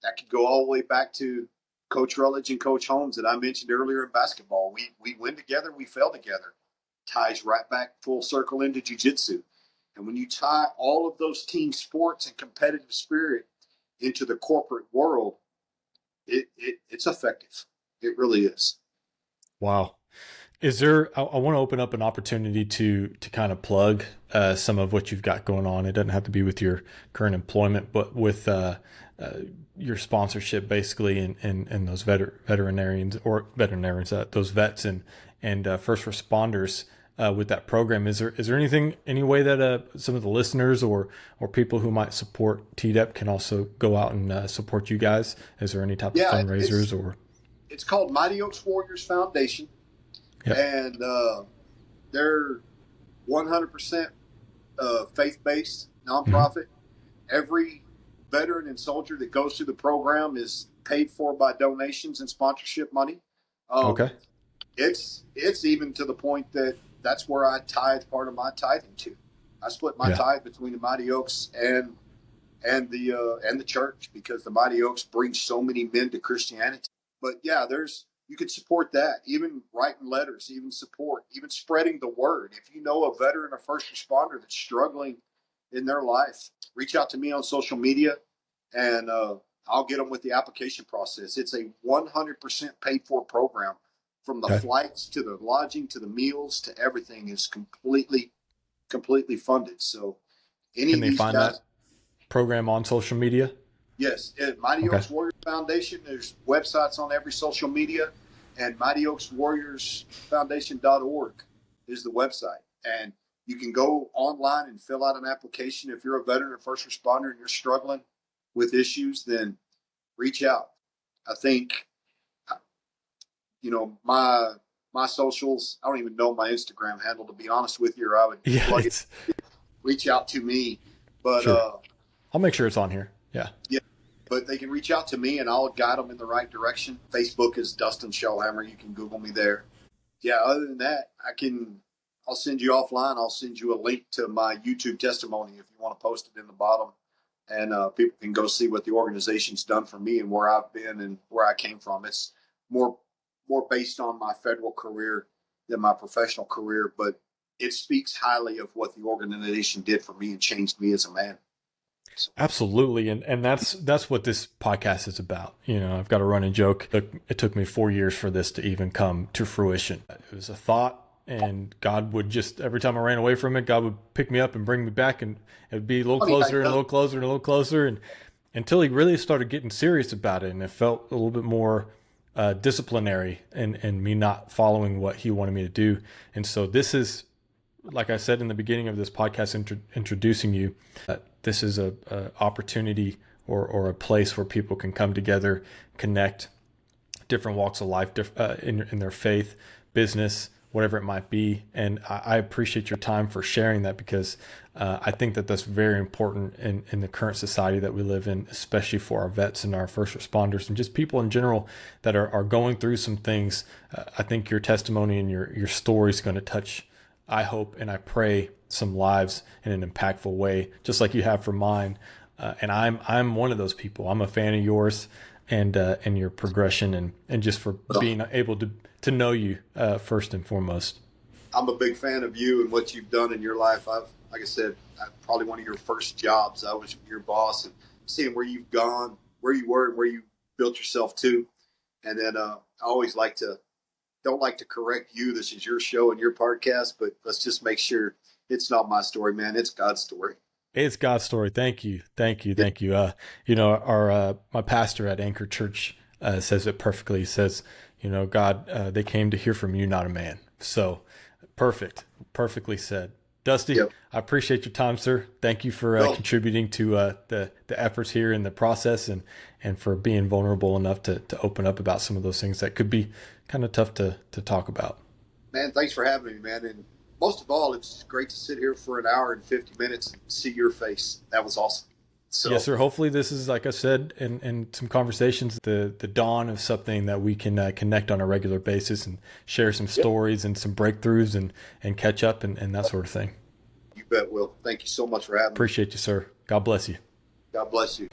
that could go all the way back to Coach Rutledge and Coach Holmes that I mentioned earlier in basketball. We win together, we fail together. Ties right back full circle into jiu-jitsu. And when you tie all of those team sports and competitive spirit into the corporate world, it's effective. It really is. Wow. Is there, I want to open up an opportunity to kind of plug some of what you've got going on. It doesn't have to be with your current employment, but with your sponsorship basically, and those veterinarians, those vets and first responders with that program. Is there any way that some of the listeners or people who might support TDEP can also go out and support you guys? Is there any type of fundraisers or? It's called Mighty Oaks Warriors Foundation. Yep. And they're 100% faith-based nonprofit. Mm-hmm. Every veteran and soldier that goes through the program is paid for by donations and sponsorship money. Okay. It's even to the point that's where I tithe part of my tithing to. I split my tithe between the Mighty Oaks and the church, because the Mighty Oaks brings so many men to Christianity. But yeah, you can support that, even writing letters, even spreading the word. If you know a veteran or first responder that's struggling in their life, reach out to me on social media, and I'll get them with the application process. It's a 100% paid for program, from the flights to the lodging to the meals to everything is completely funded. So can they find that program on social media? Yes, at Mighty Oaks Warriors Foundation. There's websites on every social media, and MightyOaksWarriorsFoundation.org is the website. And you can go online and fill out an application. If you're a veteran or first responder and you're struggling with issues, then reach out. I think, my my socials. I don't even know my Instagram handle, to be honest with you, or I would Yeah, reach out to me. But sure. I'll make sure it's on here. Yeah. yeah, but they can reach out to me and I'll guide them in the right direction. Facebook is Dustin Shelhamer. You can Google me there. Yeah, other than that, I'll send you offline. I'll send you a link to my YouTube testimony if you want to post it in the bottom. And people can go see what the organization's done for me and where I've been and where I came from. It's more based on my federal career than my professional career, but it speaks highly of what the organization did for me and changed me as a man. Absolutely. And that's what this podcast is about. You know, I've got a running joke. It took me 4 years for this to even come to fruition. It was a thought, and God would just, every time I ran away from it, God would pick me up and bring me back, and it would be a little closer and a little closer and a little closer. And until he really started getting serious about it. And it felt a little bit more disciplinary and me not following what he wanted me to do. And so this is, like I said in the beginning of this podcast, introducing you, this is a opportunity or a place where people can come together, connect, different walks of life, in their faith, business, whatever it might be. And I appreciate your time for sharing that, because I think that that's very important in the current society that we live in, especially for our vets and our first responders and just people in general that are going through some things. I think your testimony and your story is going to touch, I hope and I pray, some lives in an impactful way, just like you have for mine. And I'm one of those people. I'm a fan of yours and your progression and just for being able to know you first and foremost. I'm a big fan of you and what you've done in your life. Like I said, probably one of your first jobs, I was your boss, and seeing where you've gone, where you were, and where you built yourself to. And then I always don't like to correct you. This is your show and your podcast, but let's just make sure it's not my story, man. It's God's story. It's God's story. Thank you. You know, my pastor at Anchor Church says it perfectly. He says, you know, God, they came to hear from you, not a man. So perfectly said. Dusty, yep. I appreciate your time, sir. Thank you for contributing to the efforts here in the process and for being vulnerable enough to open up about some of those things that could be kind of tough to talk about. Man, thanks for having me, man. And most of all, it's great to sit here for an hour and 50 minutes and see your face. That was awesome. So, yes, sir. Hopefully this is, like I said, in some conversations, the dawn of something that we can connect on a regular basis and share some stories and some breakthroughs and catch up and that sort of thing. You bet, Will. Thank you so much for having me. Appreciate you, sir. God bless you. God bless you.